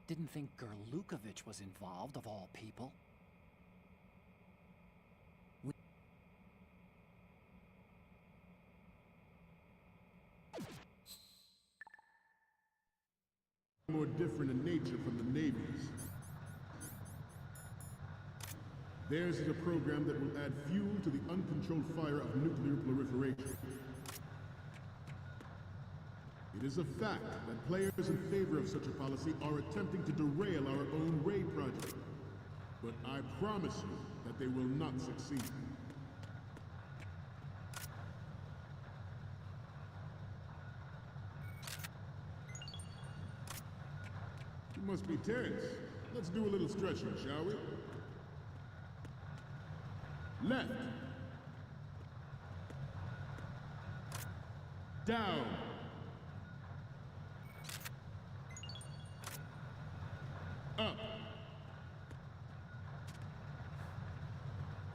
Didn't think Gerlukovich was involved, of all people. More different in nature from the Navy's. Theirs is a program that will add fuel to the uncontrolled fire of nuclear proliferation. It is a fact that players in favor of such a policy are attempting to derail our own Ray project. But I promise you that they will not succeed. You must be tense. Let's do a little stretching, shall we? Left. Down. Up.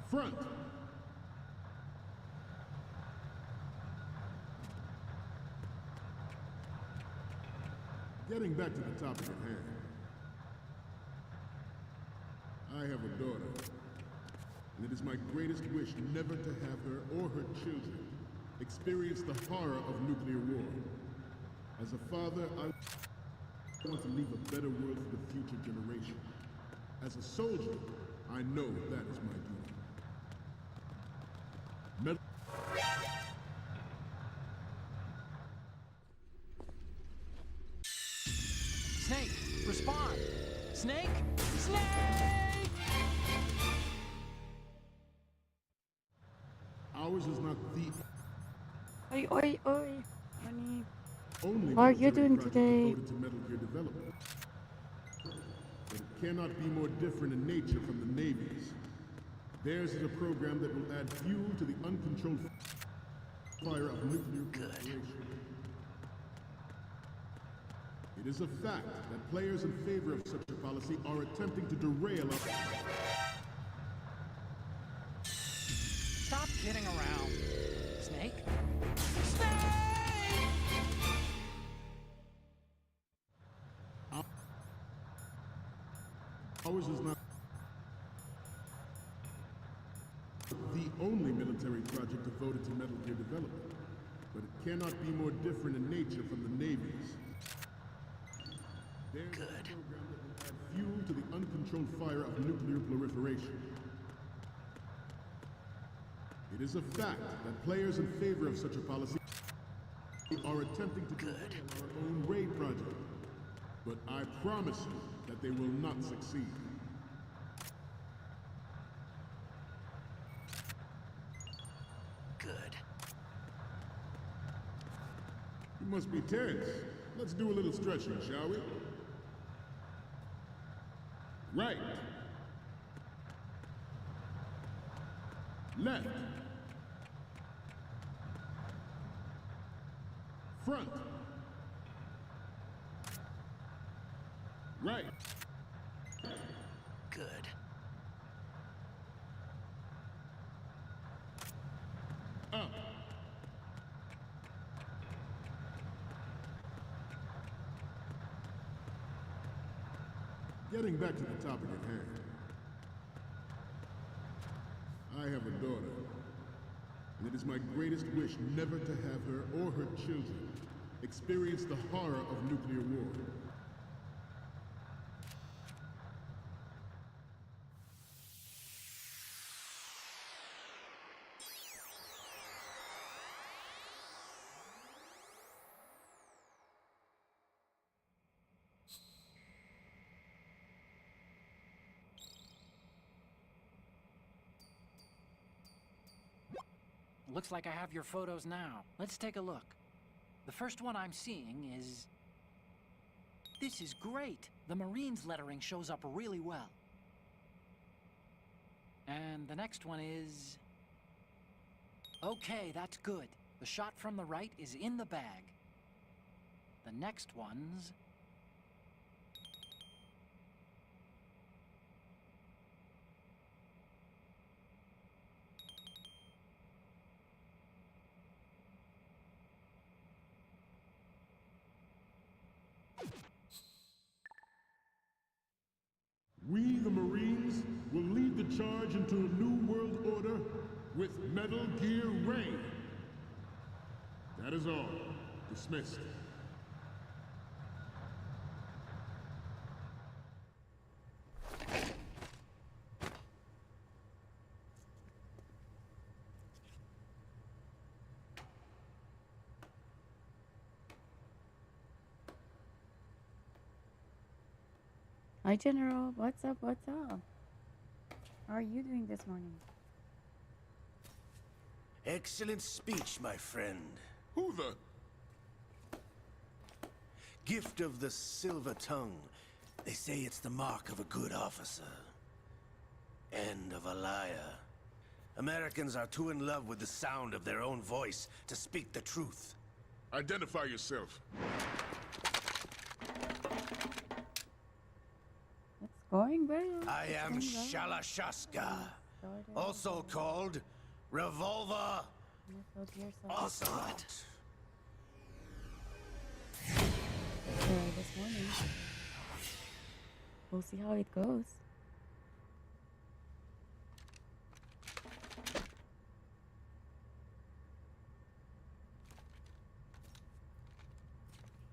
Front. Getting back to the topic at hand. I have a daughter, and it is my greatest wish never to have her or her children experience the horror of nuclear war. As a father, I want to leave a better world for the future generation. As a soldier, I know that is my duty. Snake, respond! Snake! Snake! Ours is not the Oi, oi, oi. Honey. only What are you military doing project today? devoted to Metal Gear development. But it cannot be more different in nature from the Navy's. Theirs is a program that will add fuel to the uncontrolled fire of nuclear proliferation. It is a fact that players in favor of such a policy are attempting to derail us. Stop kidding around. Snake? Snake! Ours is not the only military project devoted to Metal Gear development, but it cannot be more different in nature from the Navy's. There's a program that will add fuel to the uncontrolled fire of nuclear proliferation. It is a fact that players in favor of such a policy are attempting to derail our own Ray project, but I promise you that they will not succeed. Good. You must be tense. Let's do a little stretching, shall we? Right. Left. Front. Right. Good. Up. Getting back to the topic at hand. I have a daughter, and it is my greatest wish never to have her or her children experience the horror of nuclear war. Looks like I have your photos now. Let's take a look. The first one I'm seeing is... This is great! The Marines lettering shows up really well. And the next one is... Okay, that's good. The shot from the right is in the bag. The next one's... We, the Marines, will lead the charge into a new world order with Metal Gear Rain. That is all. Dismissed. Hi, General. What's up? What's up? How are you doing this morning? Excellent speech, my friend. Who the? Gift of the silver tongue. They say it's the mark of a good officer. End of a liar. Americans are too in love with the sound of their own voice to speak the truth. Identify yourself. It's going well. I am It's going well. Shalashaska, Started. also called Revolver So here's some Ocelot. this morning. We'll see how it goes.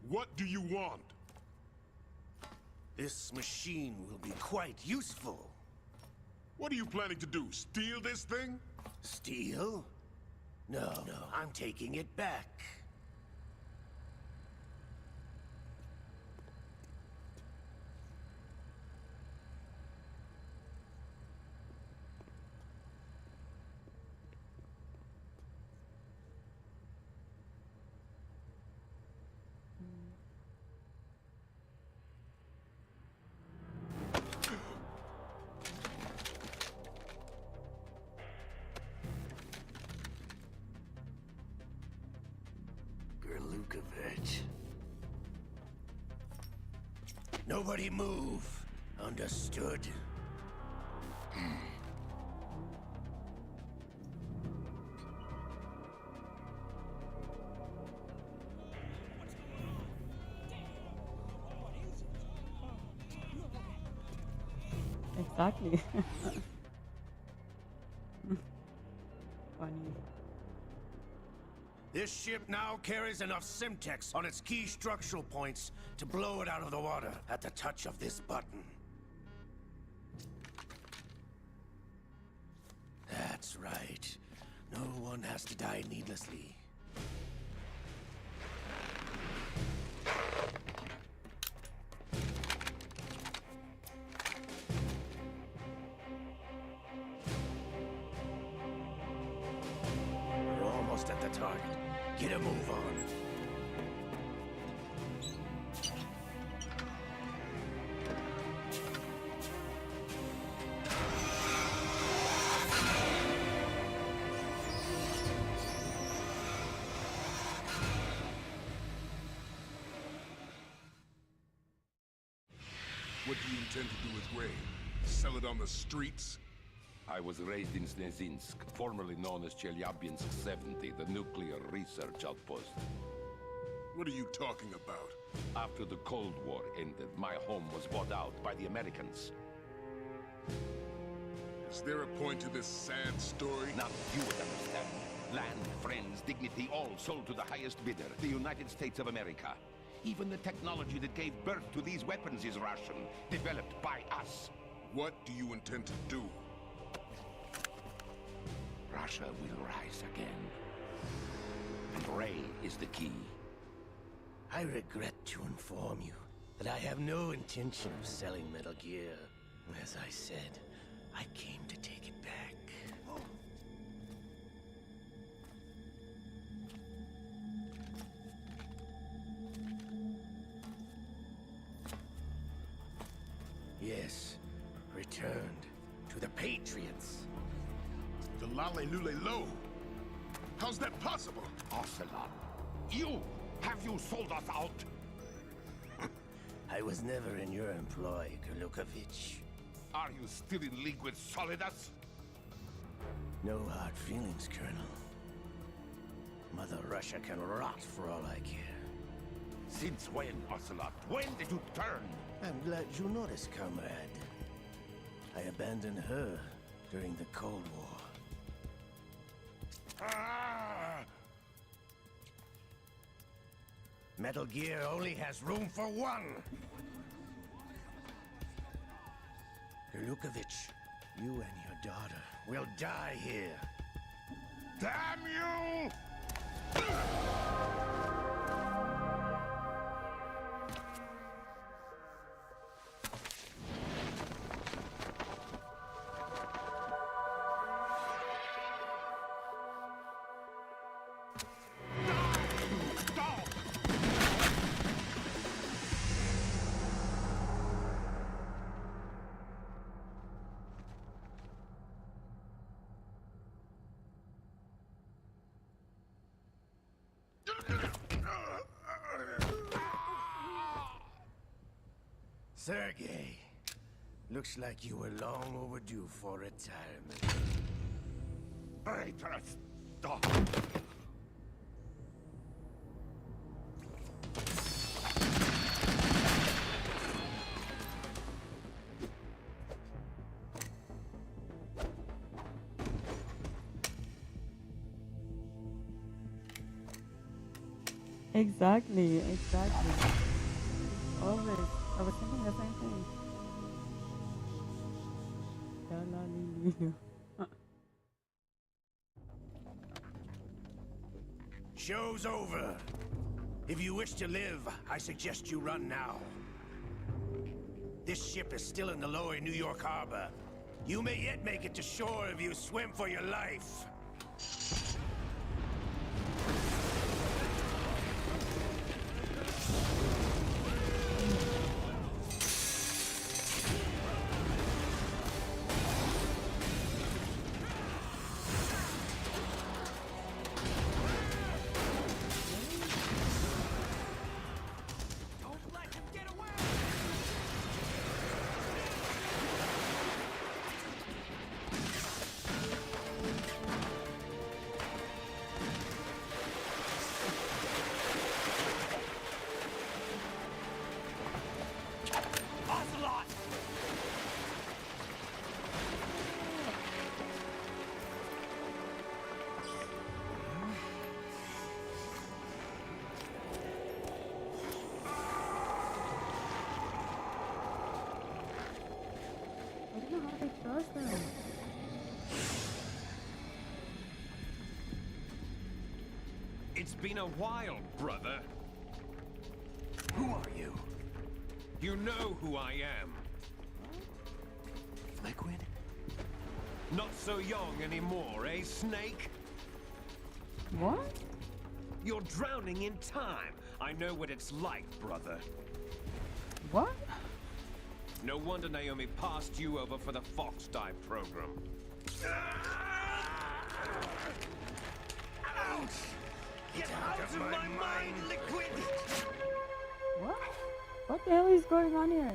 What do you want? This machine will be quite useful. What are you planning to do? Steal this thing? Steal? No, I'm taking it back. Nobody move. Understood? Exactly. Funny. This ship now carries enough Simtex on its key structural points to blow it out of the water at the touch of this button. That's right. No one has to die needlessly. We're almost at the target. Get a move on. What do you intend to do with Ray? Sell it on the streets? I was raised in Snezinsk, formerly known as Chelyabinsk 70, the nuclear research outpost. What are you talking about? After the Cold War ended, my home was bought out by the Americans. Is there a point to this sad story? Now you would understand. Land, friends, dignity, all sold to the highest bidder, the United States of America. Even the technology that gave birth to these weapons is Russian, developed by us. What do you intend to do? Russia will rise again. And Ray is the key. I regret to inform you that I have no intention of selling Metal Gear. As I said, I came to take it back. Yes, returned to the Patriots. The Lale Lule Lo? How's that possible? Ocelot, have you sold us out? I was never in your employ, Kurlukovich. Are you still in league with Solidus? No hard feelings, Colonel. Mother Russia can rot for all I care. Since when, Ocelot? When did you turn? I'm glad you noticed, comrade. I abandoned her during the Cold War. Metal Gear only has room for one! Kurlukovich, you and your daughter will die here. Damn you! Sergei, looks like you were long overdue for retirement. Traitor, stop! Exactly, exactly. Always. I was thinking the same thing. Da-la-li-li-lu. Show's over. If you wish to live, I suggest you run now. This ship is still in the lower New York harbor. You may yet make it to shore if you swim for your life. I don't know how they trust them. It's been a while, brother. Who are you? You know who I am. Liquid? Not so young anymore, eh, Snake? What? You're drowning in time. I know what it's like, brother. What? No wonder Naomi passed you over for the Fox Dive program. Ouch! Get out of my mind, Liquid! What? What the hell is going on here?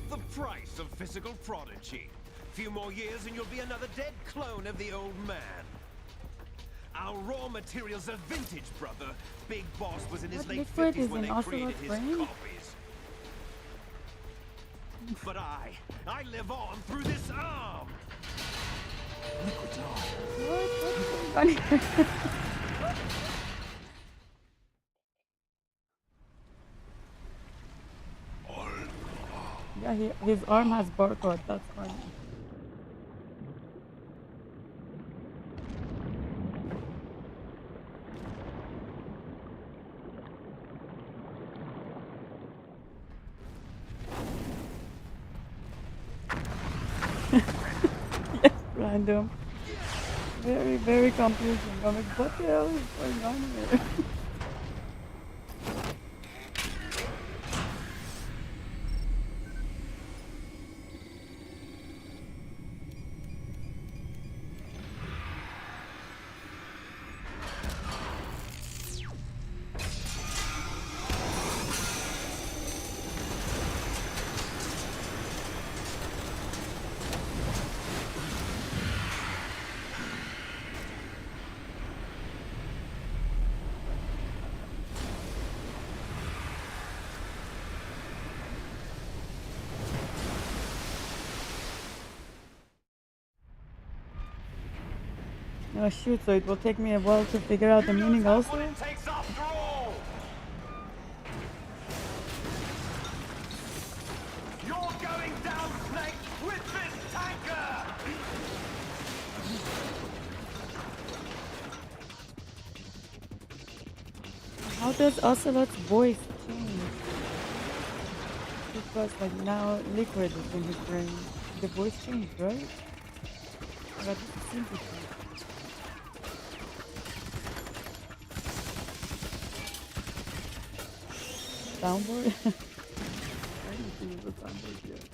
The price of physical prodigy. Few more years and you'll be another dead clone of the old man. Our raw materials are vintage, brother. Big Boss was in his What late Liquid 50s is when in they Ocelot's created his brain? copies. But I live on through this arm. Liquid's on. What's going on here? Yeah, his arm has barcode. That's funny. Yes, random. Very, very confusing. I'm like, what the hell is going on here? Oh shoot, so it will take me a while to figure out the meaning also? What it takes after all. You're going down, Snake, with this tanker! How does Ocelot's voice change? Because like now Liquid is in his brain. The voice changed, right? But it seems to change. Soundboard? I didn't see the soundboard yet.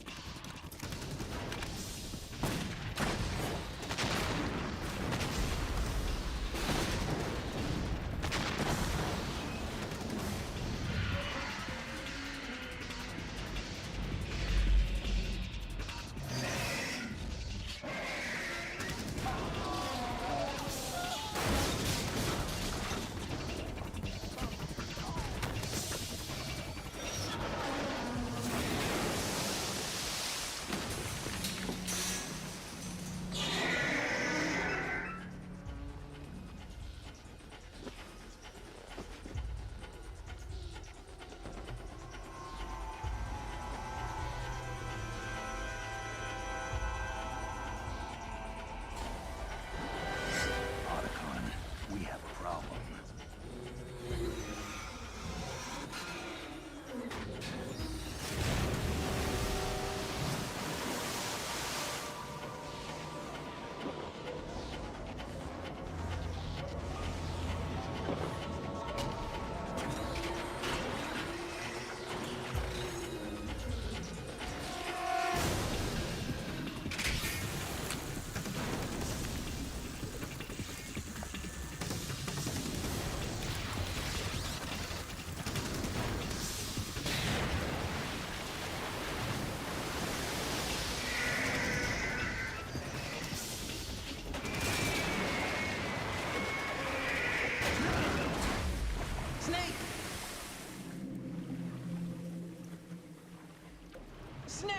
Snake!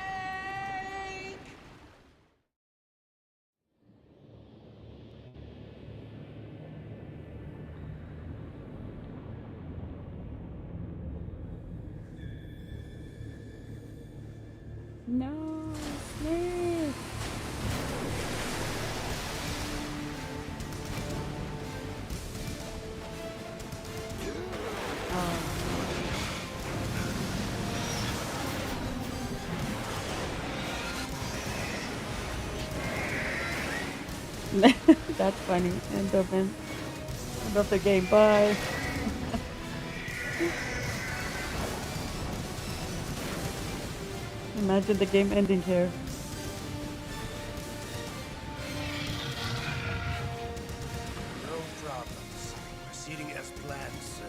No, Snake. That's funny. End of the game. Bye. Imagine the game ending here. No problems. Proceeding as planned, sir.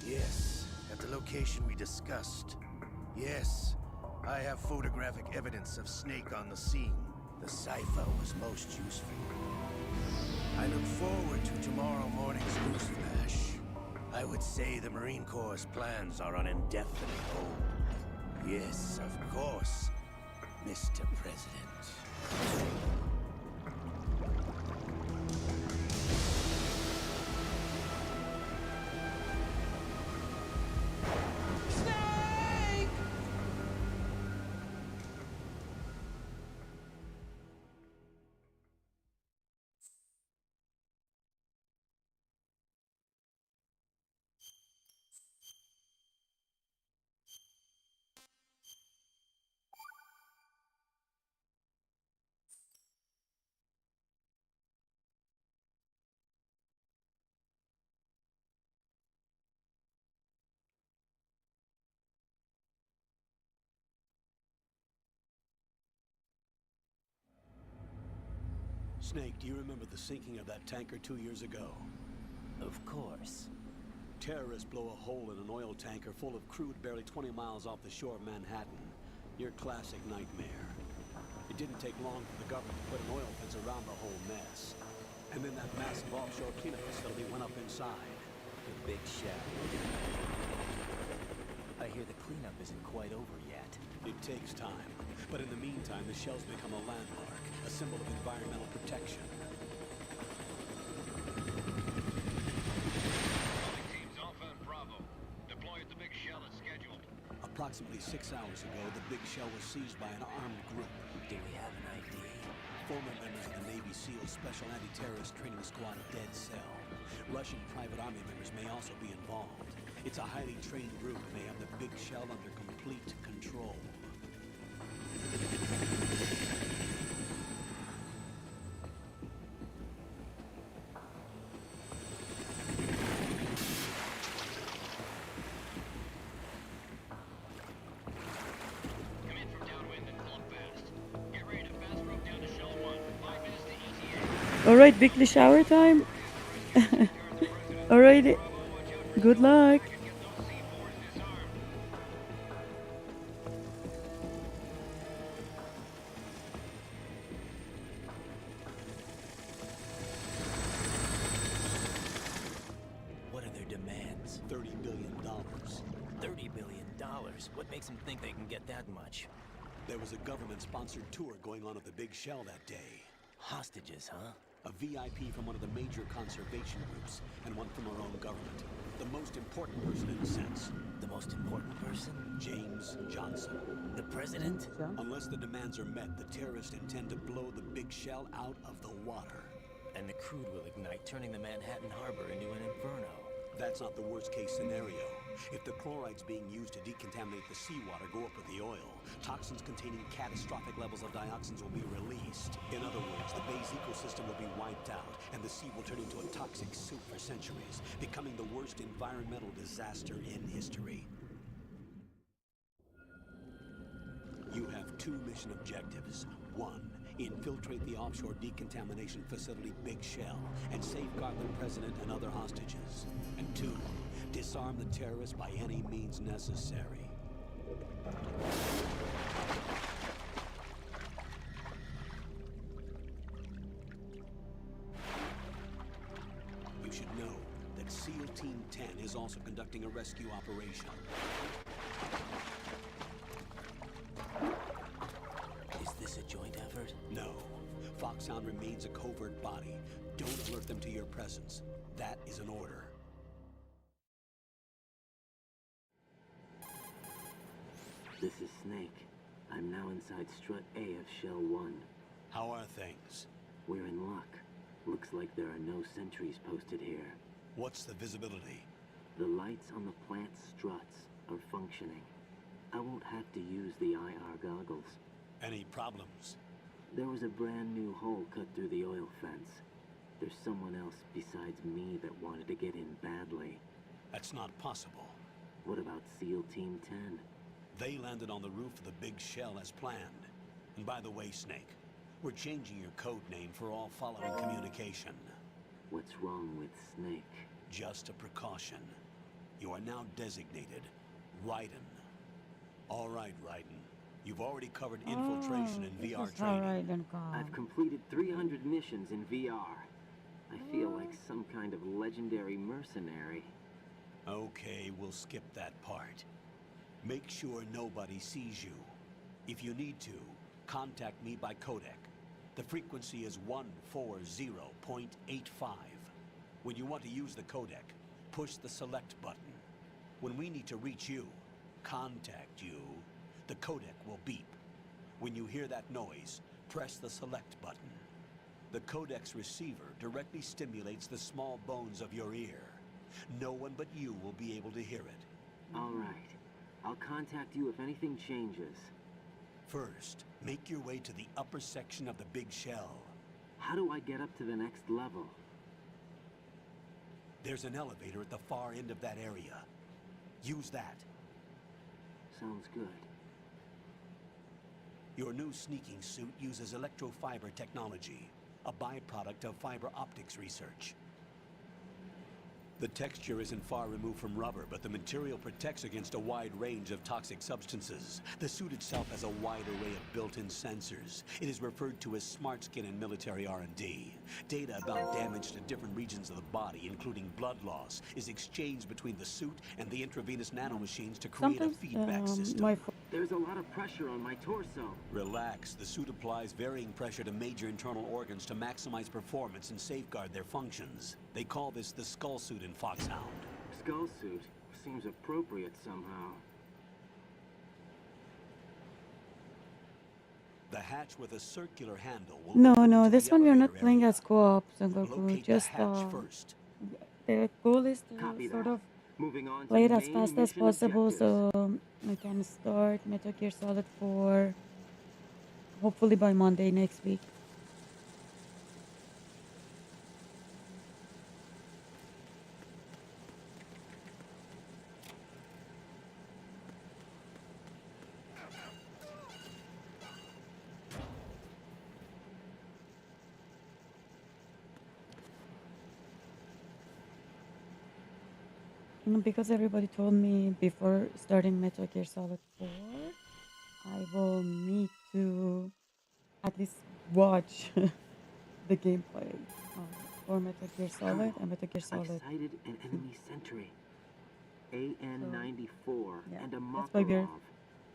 Yes, at the location we discussed. Yes, I have photographic evidence of Snake on the scene. The cipher was most useful. I look forward to tomorrow morning's news flash. I would say the Marine Corps' plans are on indefinite hold. Yes, of course, Mr. President. Snake, do you remember the sinking of that tanker 2 years ago? Of course. Terrorists blow a hole in an oil tanker full of crude barely 20 miles off the shore of Manhattan. Your classic nightmare. It didn't take long for the government to put an oil fence around the whole mess. And then that massive offshore cleanup facility went up inside. The big shell. I hear the cleanup isn't quite over yet. It takes time. But in the meantime, the shell's become a landmark, a symbol of environmental protection. Teams Alpha and Bravo. Deploy at the big shell as scheduled. Approximately 6 hours ago, the big shell was seized by an armed group. Do we have an ID? Former members of the Navy SEAL Special Anti-Terrorist Training Squad Dead Cell. Russian private army members may also be involved. It's a highly trained group and they have the big shell under complete control. Come in from downwind and pull up fast. Get ready to fast rope down to Shell 1. 5 minutes to ETA. Alright, weekly shower time. Alright. Good luck. What are their demands? $30 billion. $30 billion? What makes them think they can get that much? There was a government-sponsored tour going on at the big shell that day. Hostages, huh? A VIP from one of the major conservation groups, and one from our own government. The most important person in a sense. The most important person? James Johnson. The president? Unless the demands are met, the terrorists intend to blow the big shell out of the water. And the crude will ignite, turning the Manhattan Harbor into an inferno. That's not the worst-case scenario. If the chlorides being used to decontaminate the seawater go up with the oil, toxins containing catastrophic levels of dioxins will be released. In other words, the bay's ecosystem will be wiped out, and the sea will turn into a toxic soup for centuries, becoming the worst environmental disaster in history. You have 2 mission objectives. 1. Infiltrate the offshore decontamination facility Big Shell and safeguard the President and other hostages. And 2. Disarm the terrorists by any means necessary. You should know that SEAL Team 10 is also conducting a rescue operation. Is this a joint effort? No. Foxhound remains a covert body. Don't alert them to your presence. That is an order. This is Snake. I'm now inside Strut A of Shell 1. How are things? We're in luck. Looks like there are no sentries posted here. What's the visibility? The lights on the plant struts are functioning. I won't have to use the IR goggles. Any problems? There was a brand new hole cut through the oil fence. There's someone else besides me that wanted to get in badly. That's not possible. What about SEAL Team 10? They landed on the roof of the Big Shell as planned. And by the way, Snake, we're changing your code name for all following communication. What's wrong with Snake? Just a precaution. You are now designated Raiden. All right, Raiden. You've already covered infiltration and VR training. I've completed 300 missions in VR. I feel like some kind of legendary mercenary. Okay, we'll skip that part. Make sure nobody sees you. If you need to, contact me by codec. The frequency is 140.85. When you want to use the codec, push the select button. When we need to reach you, contact you, the codec will beep. When you hear that noise, press the select button. The codec's receiver directly stimulates the small bones of your ear. No one but you will be able to hear it. All right. I'll contact you if anything changes. First, make your way to the upper section of the Big Shell. How do I get up to the next level? There's an elevator at the far end of that area. Use that. Sounds good. Your new sneaking suit uses electrofiber technology, a byproduct of fiber optics research. The texture isn't far removed from rubber, but the material protects against a wide range of toxic substances. The suit itself has a wide array of built-in sensors. It is referred to as smart skin in military R&D. Data about damage to different regions of the body, including blood loss, is exchanged between the suit and the intravenous nanomachines to create a feedback system. There's a lot of pressure on my torso. Relax. The suit applies varying pressure to major internal organs to maximize performance and safeguard their functions. They call this the skull suit in Foxhound. Skull suit seems appropriate somehow. The hatch with a circular handle will No, this one we're not playing as co-op, Son Goku. Just first. the goal is to sort of play it as fast as possible so I can start Metal Gear Solid 4 hopefully by Monday next week. Because everybody told me before starting Metal Gear Solid 4, I will need to at least watch the gameplay for Metal Gear Solid and Metal Gear Solid. I sighted an enemy sentry. AN-94 and a that's why we're Makarov.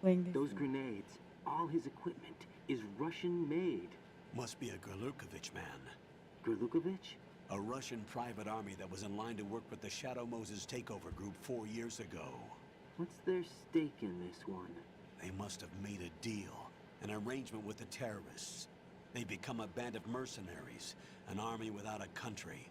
playing this Those game. grenades, all his equipment is Russian-made. Must be a Gerlukovich man. Gerlukovich? A Russian private army that was in line to work with the Shadow Moses takeover group 4 years ago. What's their stake in this one? They must have made a deal, an arrangement with the terrorists. They become a band of mercenaries, an army without a country.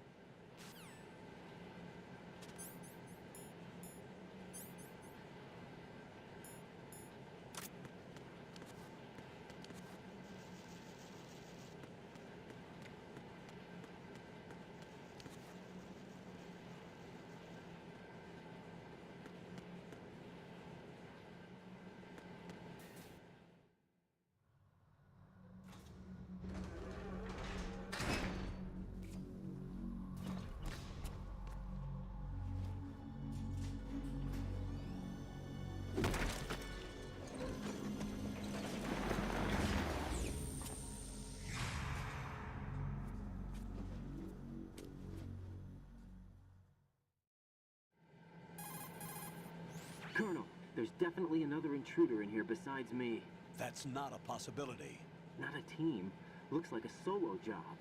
intruder in here besides me. That's not a possibility. Not a team. Looks like a solo job.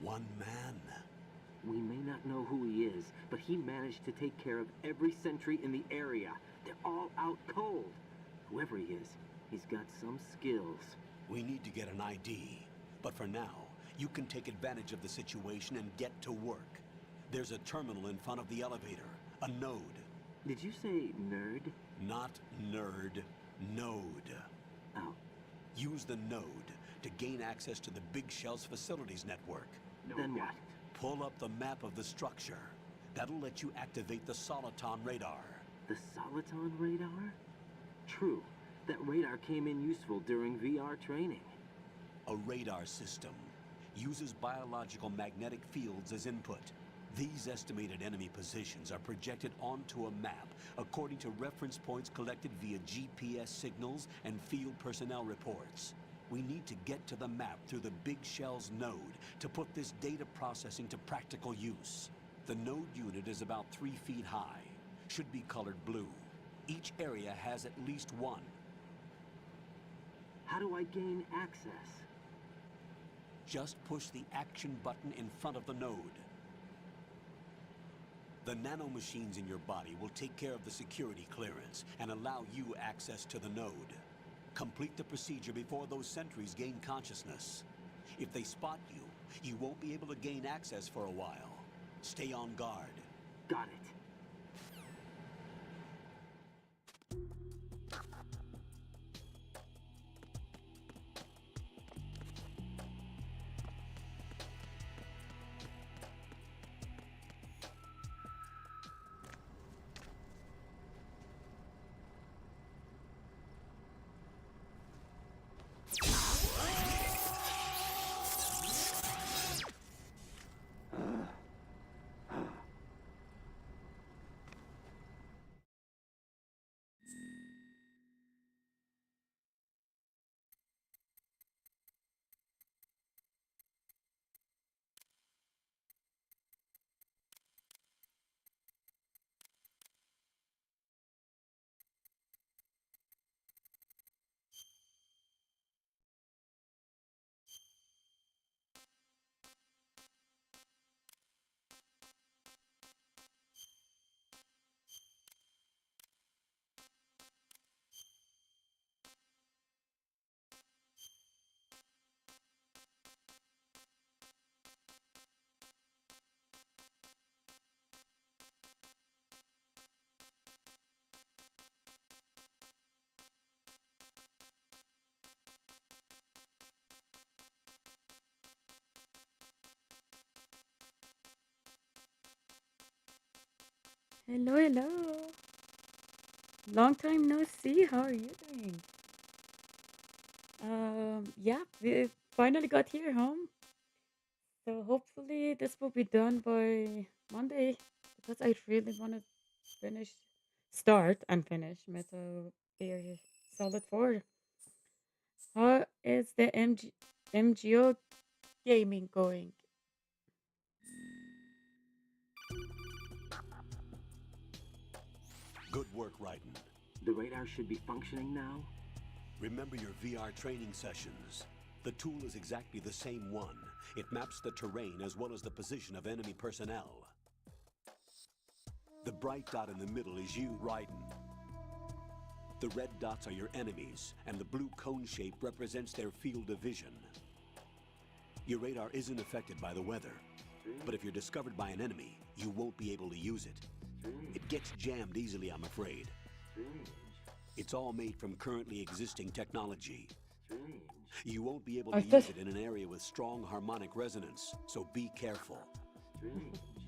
One man. We may not know who he is, but he managed to take care of every sentry in the area. They're all out cold. Whoever he is, he's got some skills. We need to get an ID. But for now, you can take advantage of the situation and get to work. There's a terminal in front of the elevator. A node. Did you say nerd? Not nerd. Node. Oh. Use the node to gain access to the Big Shell's facilities network. Then what? Pull up the map of the structure. That'll let you activate the Soliton radar. The Soliton radar? True. That radar came in useful during VR training. A radar system uses biological magnetic fields as input. These estimated enemy positions are projected onto a map according to reference points collected via GPS signals and field personnel reports. We need to get to the map through the Big Shell's node to put this data processing to practical use. The node unit is about 3 feet high. Should be colored blue. Each area has at least one. How do I gain access? Just push the action button in front of the node. The nanomachines in your body will take care of the security clearance and allow you access to the node. Complete the procedure before those sentries gain consciousness. If they spot you, you won't be able to gain access for a while. Stay on guard. Got it. Hello, hello. Long time no see. How are you doing? Yeah, we finally got here home. So hopefully this will be done by Monday because I really want to start and finish Metal Gear Solid 4. How is the MGO gaming going? Good work, Raiden. The radar should be functioning now? Remember your VR training sessions. The tool is exactly the same one. It maps the terrain as well as the position of enemy personnel. The bright dot in the middle is you, Raiden. The red dots are your enemies, and the blue cone shape represents their field of vision. Your radar isn't affected by the weather, but if you're discovered by an enemy, you won't be able to use it. It gets jammed easily, I'm afraid. It's all made from currently existing technology. You won't be able to use it in an area with strong harmonic resonance, so be careful.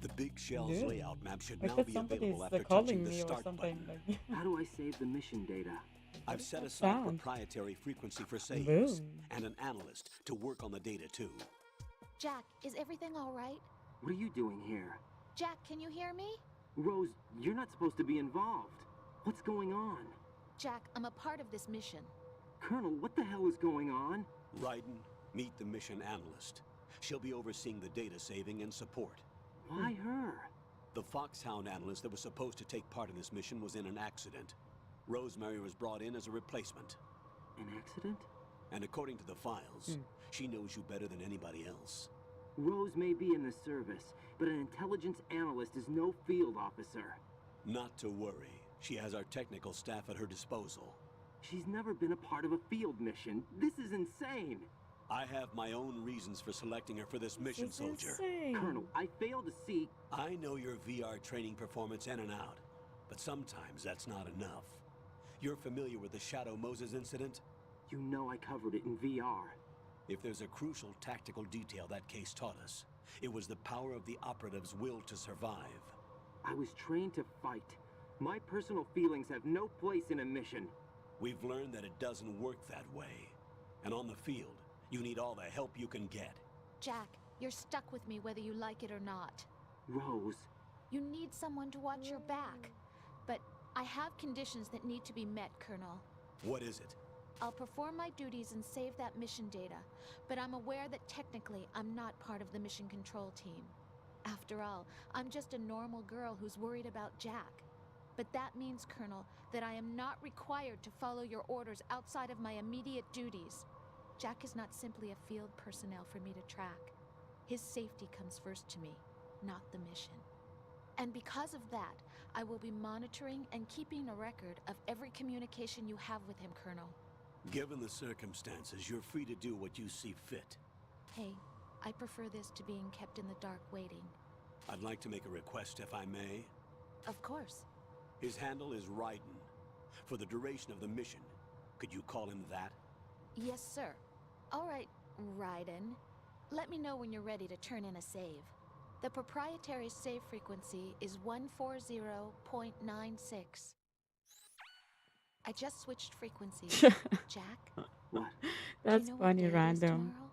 The Big Shell's layout map should now be available after touching the start button. How do I save the mission data? I've set aside proprietary frequency for saves, and an analyst to work on the data too. Jack, is everything all right? What are you doing here? Jack, can you hear me? Rose, you're not supposed to be involved. What's going on? Jack, I'm a part of this mission. Colonel, what the hell is going on? Raiden, meet the mission analyst. She'll be overseeing the data saving and support. Why her? The Foxhound analyst that was supposed to take part in this mission was in an accident. Rosemary was brought in as a replacement. An accident? And according to the files, she knows you better than anybody else. Rose may be in the service, but an intelligence analyst is no field officer. Not to worry. She has our technical staff at her disposal. She's never been a part of a field mission. This is insane. I have my own reasons for selecting her for this mission, soldier. Colonel, I fail to see... I know your VR training performance in and out, but sometimes that's not enough. You're familiar with the Shadow Moses incident? You know I covered it in VR. If there's a crucial tactical detail that case taught us, it was the power of the operative's will to survive. I was trained to fight. My personal feelings have no place in a mission. We've learned that it doesn't work that way. And on the field, you need all the help you can get. Jack, you're stuck with me whether you like it or not. Rose. You need someone to watch your back. But I have conditions that need to be met, Colonel. What is it? I'll perform my duties and save that mission data, but I'm aware that technically I'm not part of the mission control team. After all, I'm just a normal girl who's worried about Jack. But that means, Colonel, that I am not required to follow your orders outside of my immediate duties. Jack is not simply a field personnel for me to track. His safety comes first to me, not the mission. And because of that, I will be monitoring and keeping a record of every communication you have with him, Colonel. Given the circumstances, you're free to do what you see fit. Hey, I prefer this to being kept in the dark waiting. I'd like to make a request, if I may. Of course. His handle is Riveraeon. For the duration of the mission, could you call him that? Yes, sir. All right, Riveraeon. Let me know when you're ready to turn in a save. The proprietary save frequency is 140.96. I just switched frequencies. Jack? What? That's do you know funny, what day it is random. tomorrow?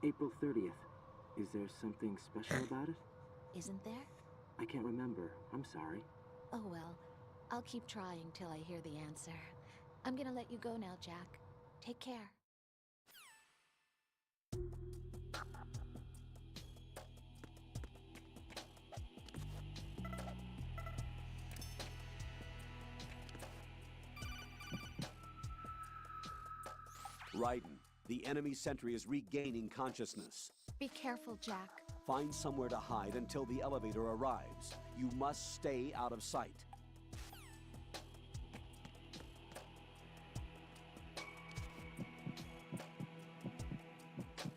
April 30th. Is there something special about it? Isn't there? I can't remember. I'm sorry. Oh well. I'll keep trying till I hear the answer. I'm gonna let you go now, Jack. Take care. Riveraeon, the enemy sentry is regaining consciousness. Be careful, Jack. Find somewhere to hide until the elevator arrives. You must stay out of sight.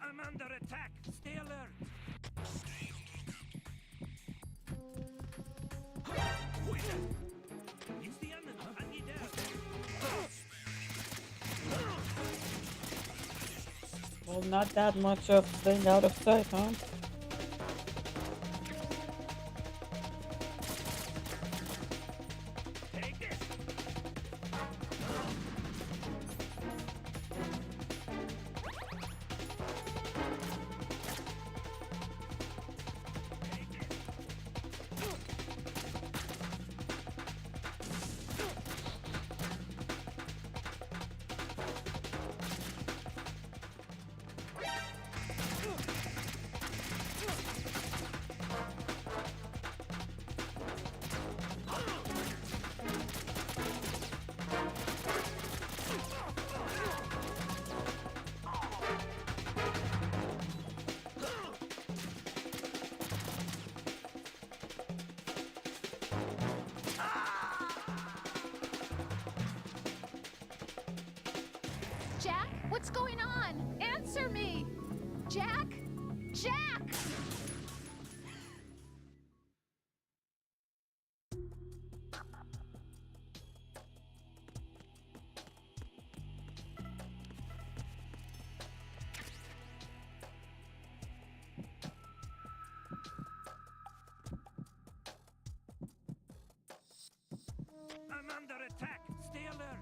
I'm under attack. Stay alert. Poison. Use the enemy. I need help. Well, not that much of staying out of sight, huh? Take this. Jack, what's going on? Answer me! Jack? Jack! I'm under attack. Stay alert.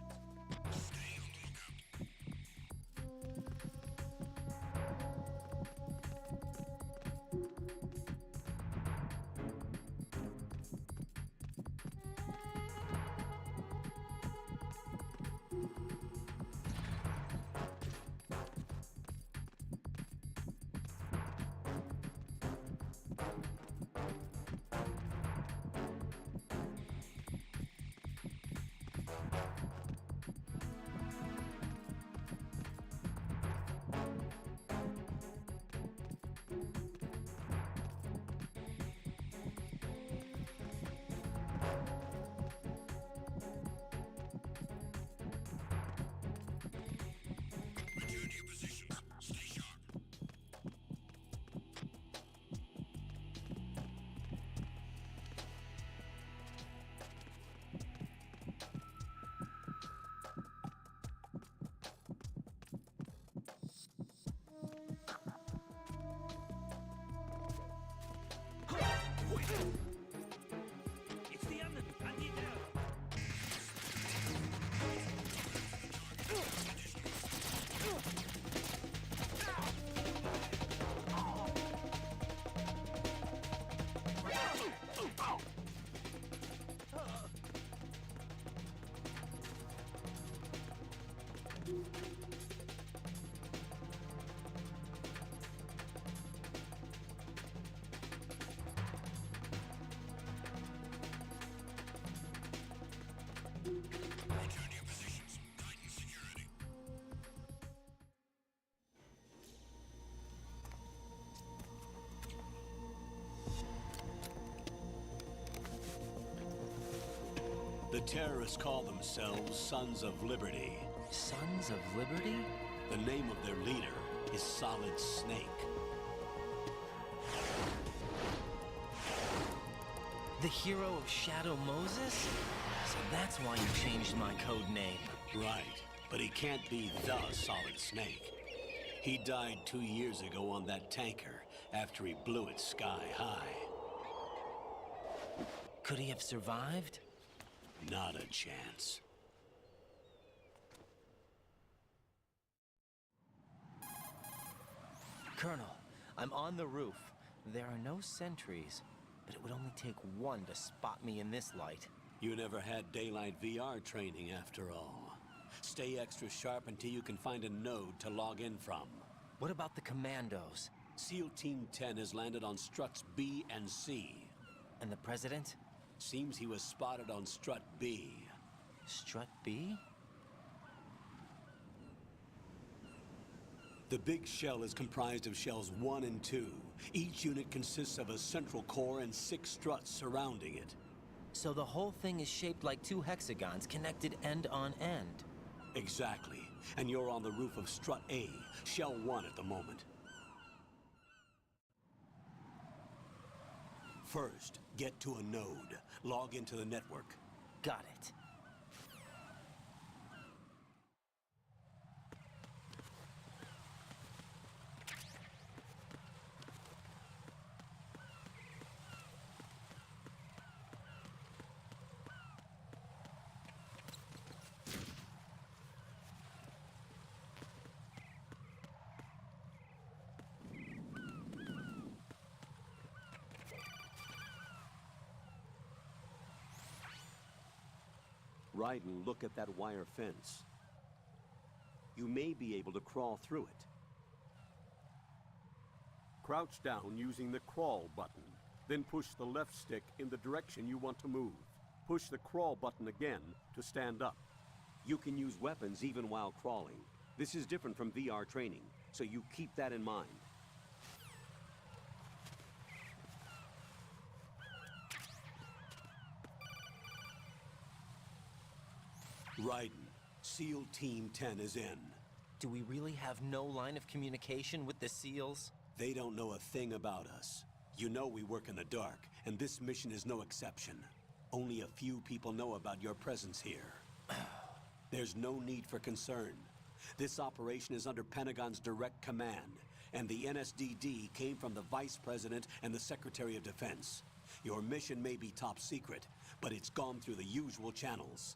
The terrorists call themselves Sons of Liberty. Sons of Liberty? The name of their leader is Solid Snake. The hero of Shadow Moses? So that's why you changed my code name. Right, but he can't be the Solid Snake. He died 2 years ago on that tanker after he blew it sky high. Could he have survived? Not a chance. Colonel, I'm on the roof. There are no sentries, but it would only take one to spot me in this light. You never had daylight VR training after all. Stay extra sharp until you can find a node to log in from. What about the commandos? SEAL Team 10 has landed on struts B and C. And the President? Seems he was spotted on strut B. Strut B? The big shell is comprised of shells 1 and 2. Each unit consists of a central core and 6 struts surrounding it. So the whole thing is shaped like 2 hexagons connected end on end. Exactly. And you're on the roof of strut A, shell 1 at the moment. First, get to a node. Log into the network. Got it. Raiden, look at that wire fence. You may be able to crawl through it. Crouch down using the crawl button. Then push the left stick in the direction you want to move. Push the crawl button again to stand up. You can use weapons even while crawling. This is different from VR training, so you keep that in mind. Raiden, SEAL Team 10 is in. Do we really have no line of communication with the SEALs? They don't know a thing about us. You know we work in the dark, and this mission is no exception. Only a few people know about your presence here. There's no need for concern. This operation is under Pentagon's direct command, and the NSDD came from the Vice President and the Secretary of Defense. Your mission may be top secret, but it's gone through the usual channels.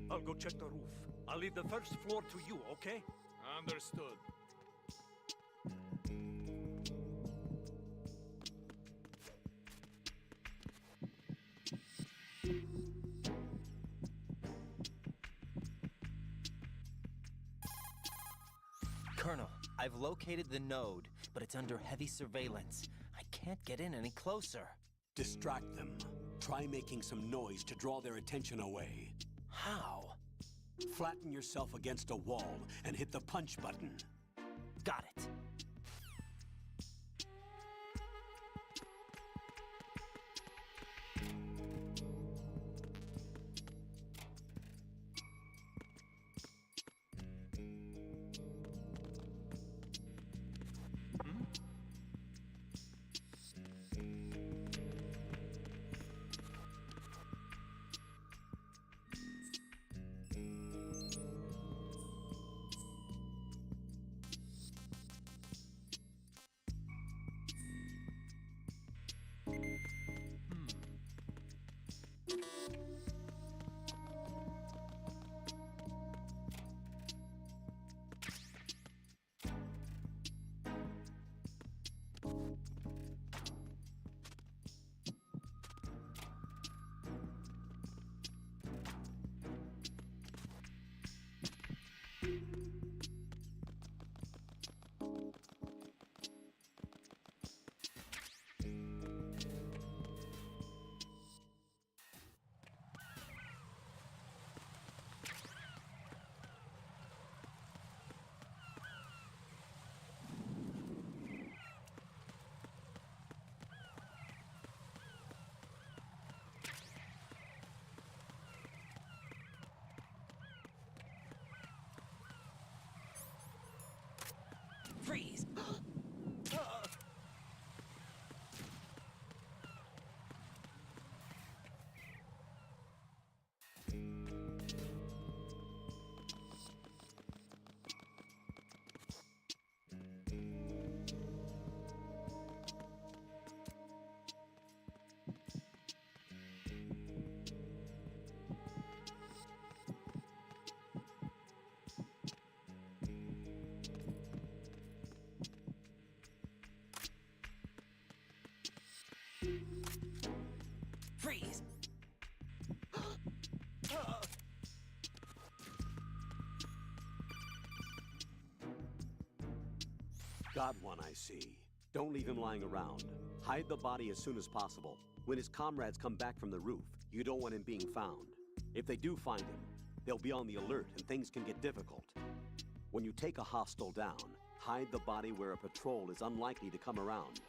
I'll go check the roof. I'll leave the first floor to you, okay? Understood. Colonel, I've located the node, but it's under heavy surveillance. I can't get in any closer. Distract them. Try making some noise to draw their attention away. How? Flatten yourself against a wall and hit the punch button. Got it. Got one, I see. Don't leave him lying around. Hide the body as soon as possible. When his comrades come back from the roof, you don't want him being found. If they do find him, they'll be on the alert and things can get difficult. When you take a hostile down, hide the body where a patrol is unlikely to come around.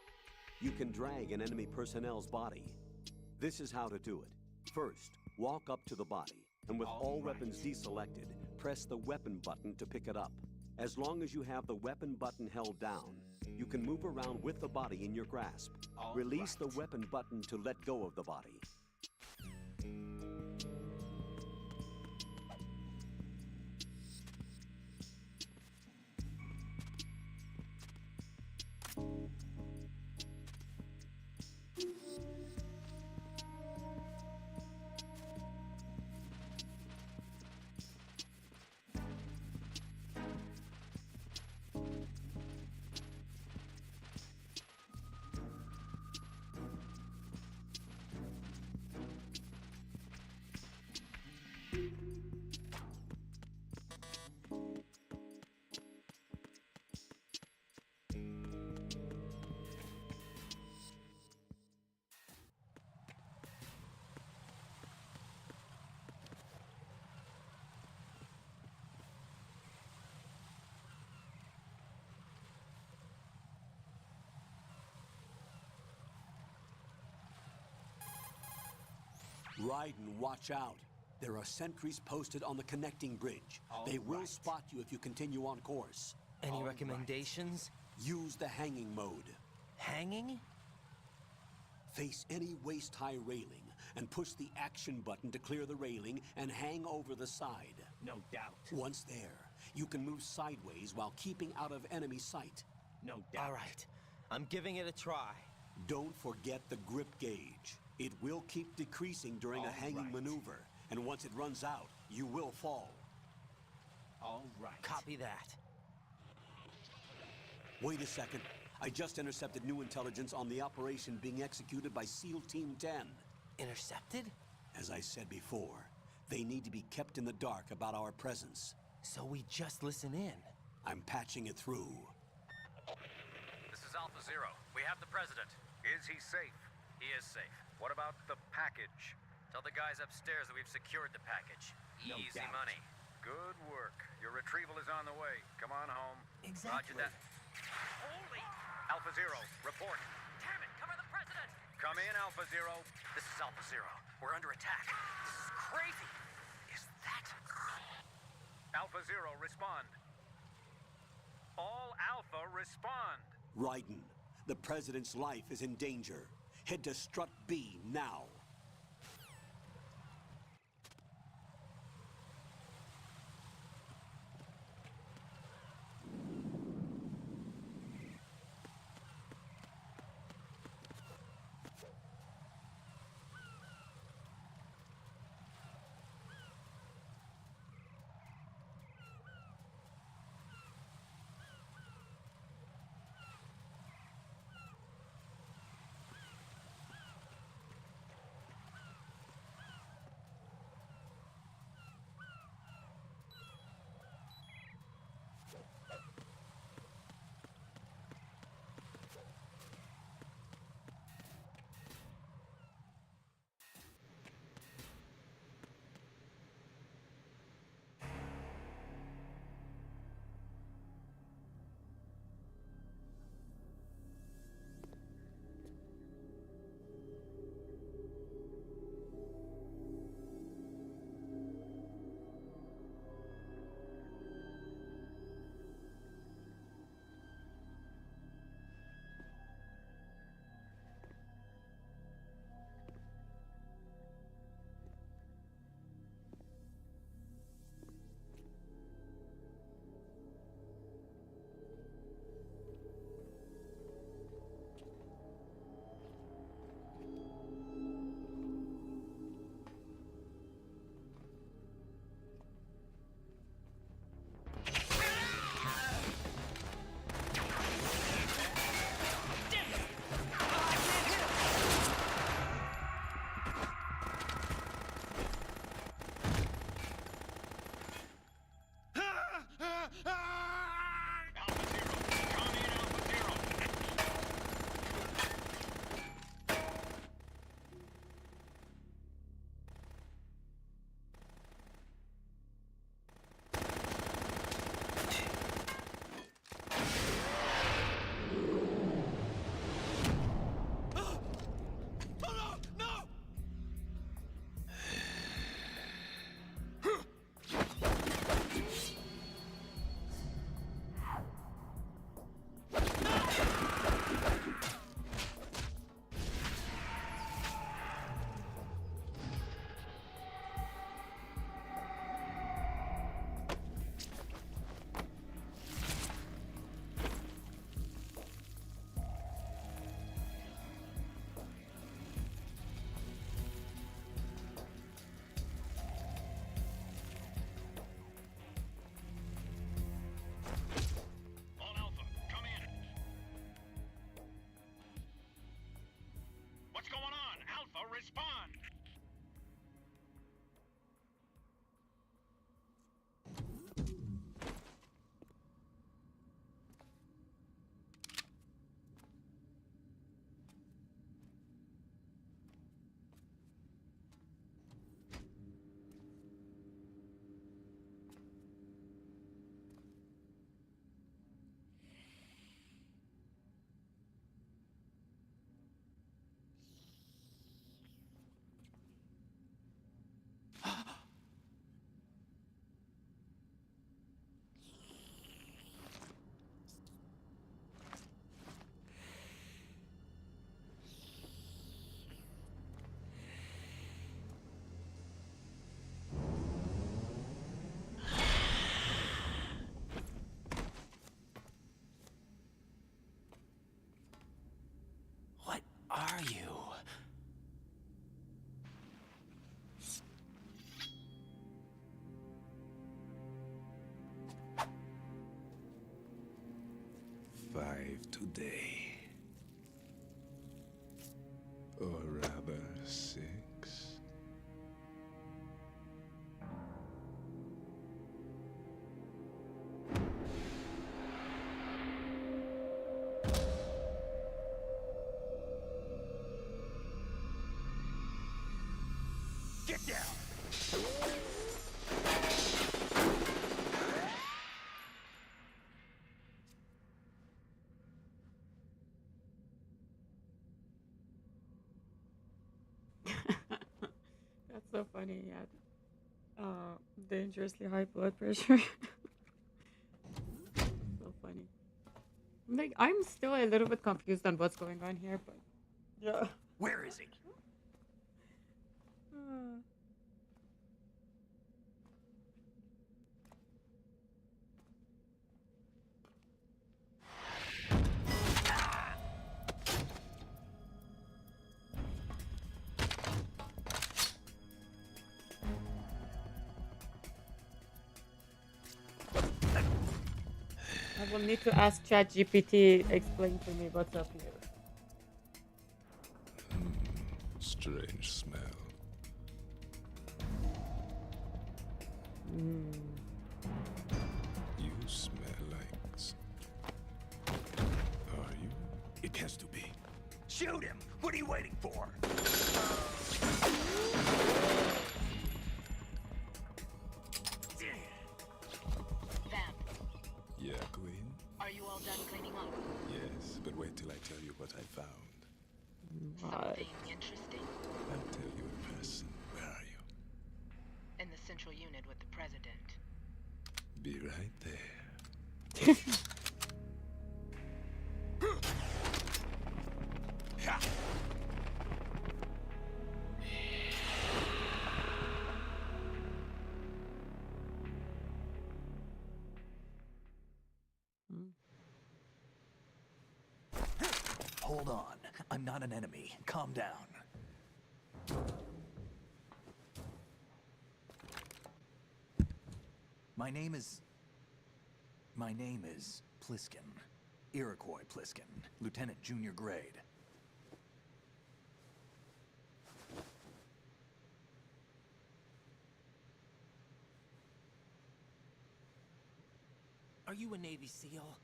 You can drag an enemy personnel's body. This is how to do it. First, walk up to the body, and with all weapons deselected, press the weapon button to pick it up. As long as you have the weapon button held down, you can move around with the body in your grasp. Release the weapon button to let go of the body. Raiden, watch out. There are sentries posted on the connecting bridge. They will spot you if you continue on course. Any recommendations? Use the hanging mode. Hanging? Face any waist-high railing and push the action button to clear the railing and hang over the side. No doubt. Once there, you can move sideways while keeping out of enemy sight. No doubt. All right. I'm giving it a try. Don't forget the grip gauge. It will keep decreasing during a hanging maneuver, and once it runs out, you will fall. All right. Copy that. Wait a second. I just intercepted new intelligence on the operation being executed by SEAL Team 10. Intercepted? As I said before, they need to be kept in the dark about our presence. So we just listen in. I'm patching it through. This is Alpha Zero. We have the President. Is he safe? He is safe. What about the package? Tell the guys upstairs that we've secured the package. No Easy doubt. money. Good work. Your retrieval is on the way. Come on home. Exactly. Roger that. Holy! Alpha Zero, report. Damn it! Cover the President! Come in, Alpha Zero. This is Alpha Zero. We're under attack. This is crazy. Is that... Alpha Zero, respond. All Alpha, respond. Raiden, the President's life is in danger. Head to Strut B now. 5 today. Or rather, 6. Get down! That's so funny. He had dangerously high blood pressure. So funny. I'm still a little bit confused on what's going on here, but yeah. Where is he? I will need to ask ChatGPT explain to me what's up here. Strange smell. You smell like... Are you? It has to be. Shoot him! What are you waiting for? Vamp, Yeah, Queen? are you all done cleaning up? Yes, but wait till I tell you what I found. Something interesting? I'll tell you in person. Where are you? In the central unit with the president. Be right there. Hold on. I'm not an enemy. Calm down. My name is Pliskin. Iroquois Pliskin. Lieutenant Junior Grade. Are you a Navy SEAL?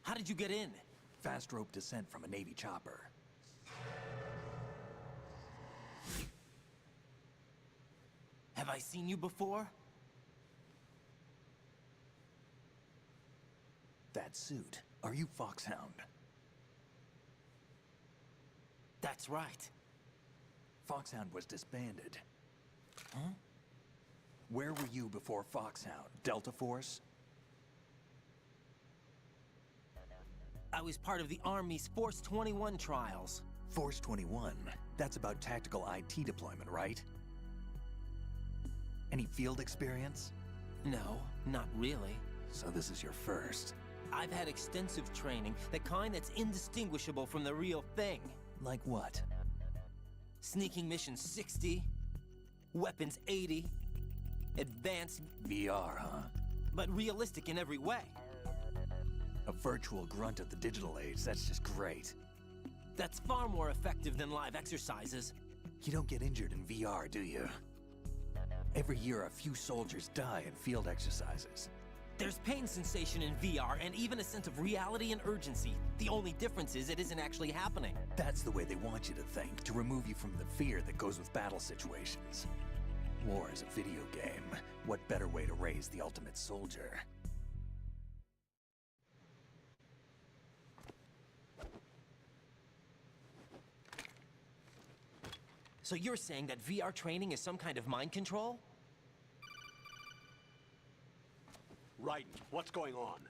How did you get in? Fast rope descent from a Navy chopper. Have I seen you before? That suit. Are you Foxhound? That's right. Foxhound was disbanded. Huh? Where were you before Foxhound? Delta Force? I was part of the Army's Force 21 trials. Force 21? That's about tactical IT deployment, right? Any field experience? No, not really. So this is your first. I've had extensive training, the kind that's indistinguishable from the real thing. Like what? Sneaking mission 60, weapons 80, advanced... VR, huh? But realistic in every way. A virtual grunt of the digital age, that's just great. That's far more effective than live exercises. You don't get injured in VR, do you? Every year, a few soldiers die in field exercises. There's pain sensation in VR and even a sense of reality and urgency. The only difference is it isn't actually happening. That's the way they want you to think, to remove you from the fear that goes with battle situations. War is a video game. What better way to raise the ultimate soldier? So you're saying that VR training is some kind of mind control? Raiden, what's going on?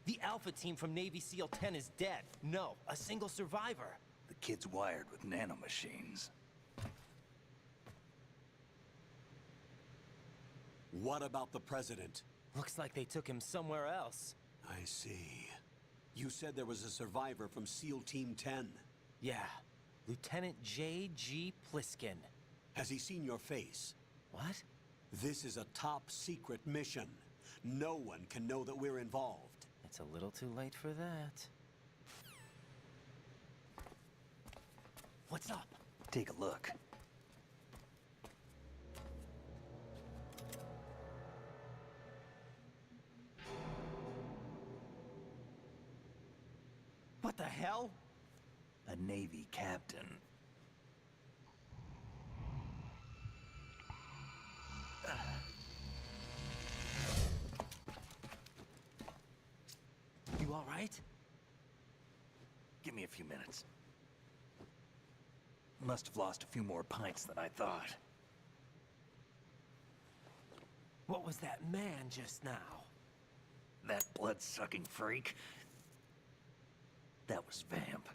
The Alpha team from Navy SEAL 10 is dead. No, a single survivor. The kid's wired with nanomachines. What about the president? Looks like they took him somewhere else. I see. You said there was a survivor from SEAL Team 10. Yeah, Lieutenant J.G. Pliskin. Has he seen your face? What? This is a top secret mission. No one can know that we're involved. It's a little too late for that. What's up? Take a look. What the hell? A Navy captain. You all right? Give me a few minutes. Must have lost a few more pints than I thought. What was that man just now? That blood-sucking freak? That was Vamp.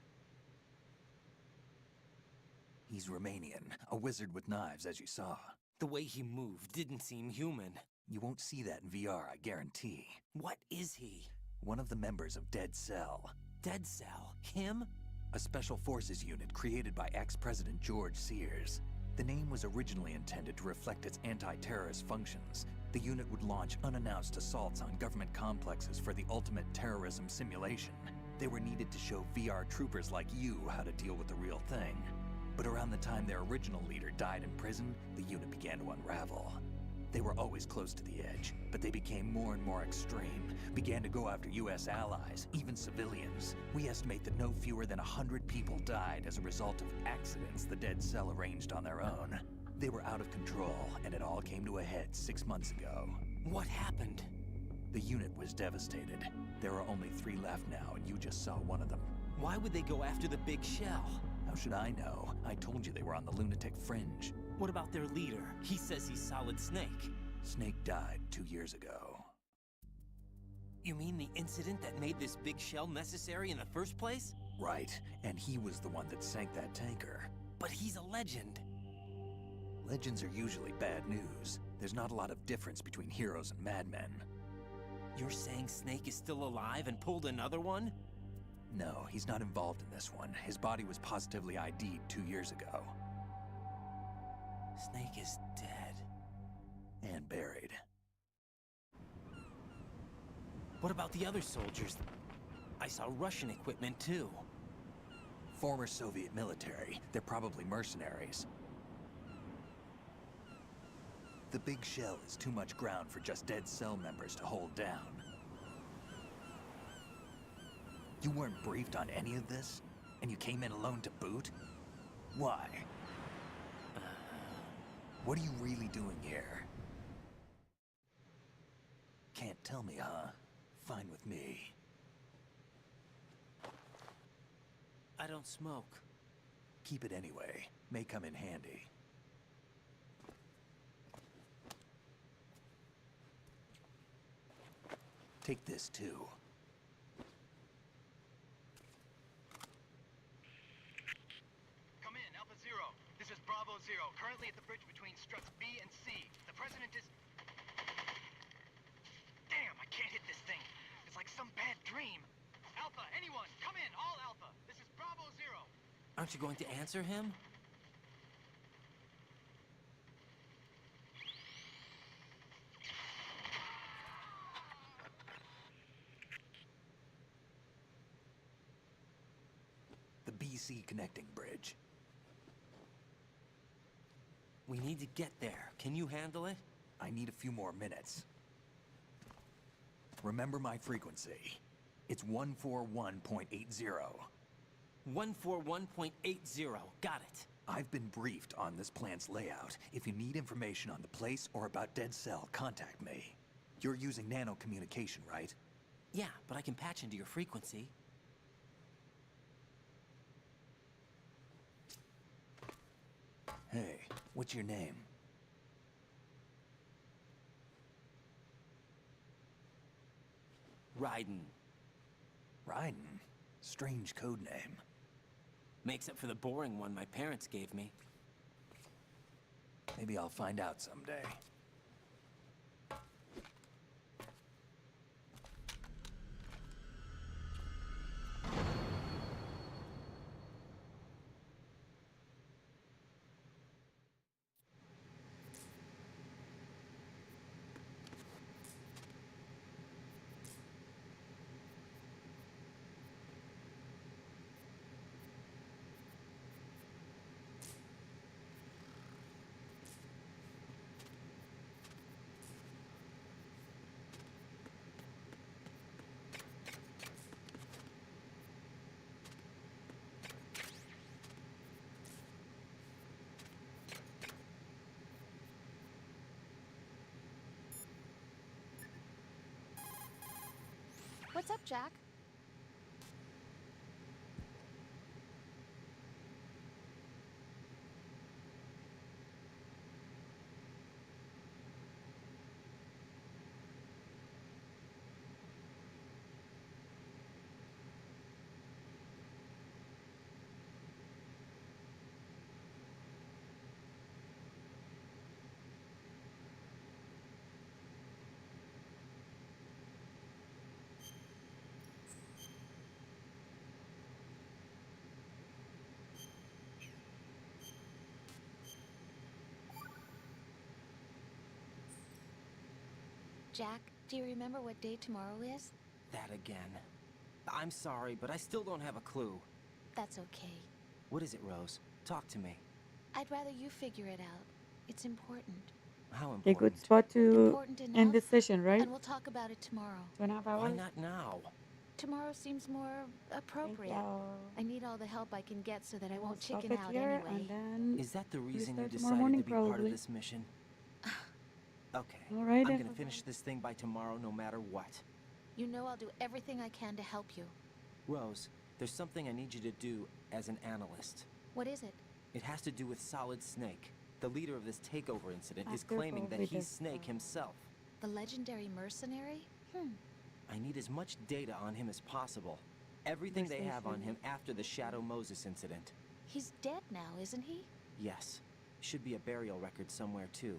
He's Riveraeon, a wizard with knives, as you saw. The way he moved didn't seem human. You won't see that in VR, I guarantee. What is he? One of the members of Dead Cell. Dead Cell? Him? A special forces unit created by ex-President George Sears. The name was originally intended to reflect its anti-terrorist functions. The unit would launch unannounced assaults on government complexes for the ultimate terrorism simulation. They were needed to show VR troopers like you how to deal with the real thing. But around the time their original leader died in prison, the unit began to unravel. They were always close to the edge, but they became more and more extreme, began to go after US allies, even civilians. We estimate that no fewer than 100 people died as a result of accidents the Dead Cell arranged on their own. They were out of control, and it all came to a head 6 months ago. What happened? The unit was devastated. There are only 3 left now, and you just saw one of them. Why would they go after the big shell? How should I know? I told you they were on the lunatic fringe. What about their leader? He says he's Solid Snake. Snake died 2 years ago. You mean the incident that made this big shell necessary in the first place? Right, and he was the one that sank that tanker. But he's a legend. Legends are usually bad news. There's not a lot of difference between heroes and madmen. You're saying Snake is still alive and pulled another one? No, he's not involved in this one. His body was positively ID'd 2 years ago. Snake is dead. And buried. What about the other soldiers? I saw Russian equipment too. Former Soviet military. They're probably mercenaries. The big shell is too much ground for just Dead Cell members to hold down. You weren't briefed on any of this? And you came in alone to boot? Why? What are you really doing here? Can't tell me, huh? Fine with me. I don't smoke. Keep it anyway. May come in handy. Take this too. Come in, Alpha Zero. This is Bravo Zero, currently at the bridge between struts B and C. The President is... Damn, I can't hit this thing. It's like some bad dream. Alpha, anyone, come in, all Alpha. This is Bravo Zero. Aren't you going to answer him? The BC connecting bridge. We need to get there. Can you handle it? I need a few more minutes. Remember my frequency. It's 141.80. 141.80. Got it. I've been briefed on this plant's layout. If you need information on the place or about Dead Cell, contact me. You're using nano communication, right? Yeah, but I can patch into your frequency. Hey, what's your name? Raiden. Raiden? Strange code name. Makes up for the boring one my parents gave me. Maybe I'll find out someday. What's up, Jack? Jack, do you remember what day tomorrow is? That again. I'm sorry, but I still don't have a clue. That's okay. What is it, Rose? Talk to me. I'd rather you figure it out. It's important. How Okay, good important? spot to Important end enough, this session, right? and we'll talk about it tomorrow. 2.5 Why hours. not now? Tomorrow seems more appropriate. I need all the help I can get so that I won't Stop chicken it out here, anyway. and then Is that the reason you restart tomorrow decided morning, to be part probably. of this mission? Okay. All right, I'm then. gonna finish this thing by tomorrow no matter what. You know I'll do everything I can to help you. Rose, there's something I need you to do as an analyst. What is it? It has to do with Solid Snake. The leader of this takeover incident is After claiming that COVID he's is, Snake himself. The legendary mercenary? I need as much data on him as possible. Everything they have on him after the Shadow Moses incident. He's dead now, isn't he? Yes. Should be a burial record somewhere too.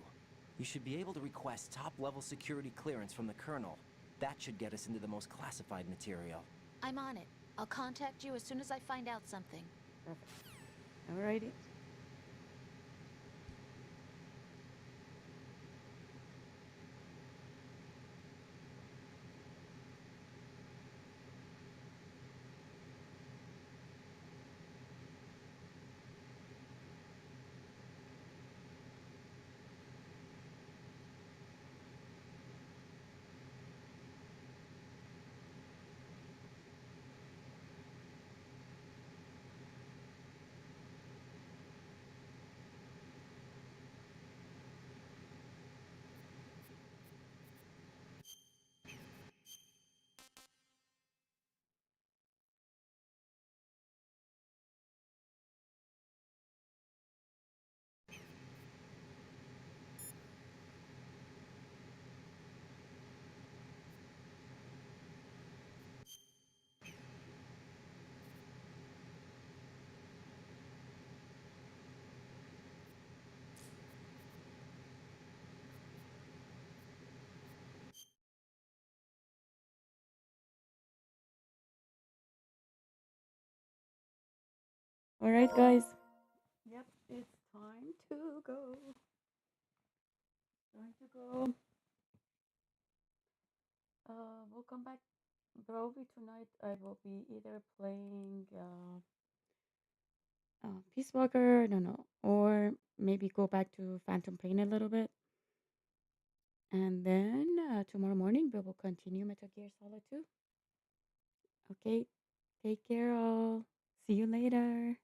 You should be able to request top-level security clearance from the Colonel. That should get us into the most classified material. I'm on it. I'll contact you as soon as I find out something. Perfect. Alrighty. Alright, guys. Yep, it's time to go. Time to go. We'll come back. Probably tonight I will be either playing Peace Walker, I don't know, or maybe go back to Phantom Pain a little bit. And then tomorrow morning we will continue Metal Gear Solid 2. Okay, take care all. See you later.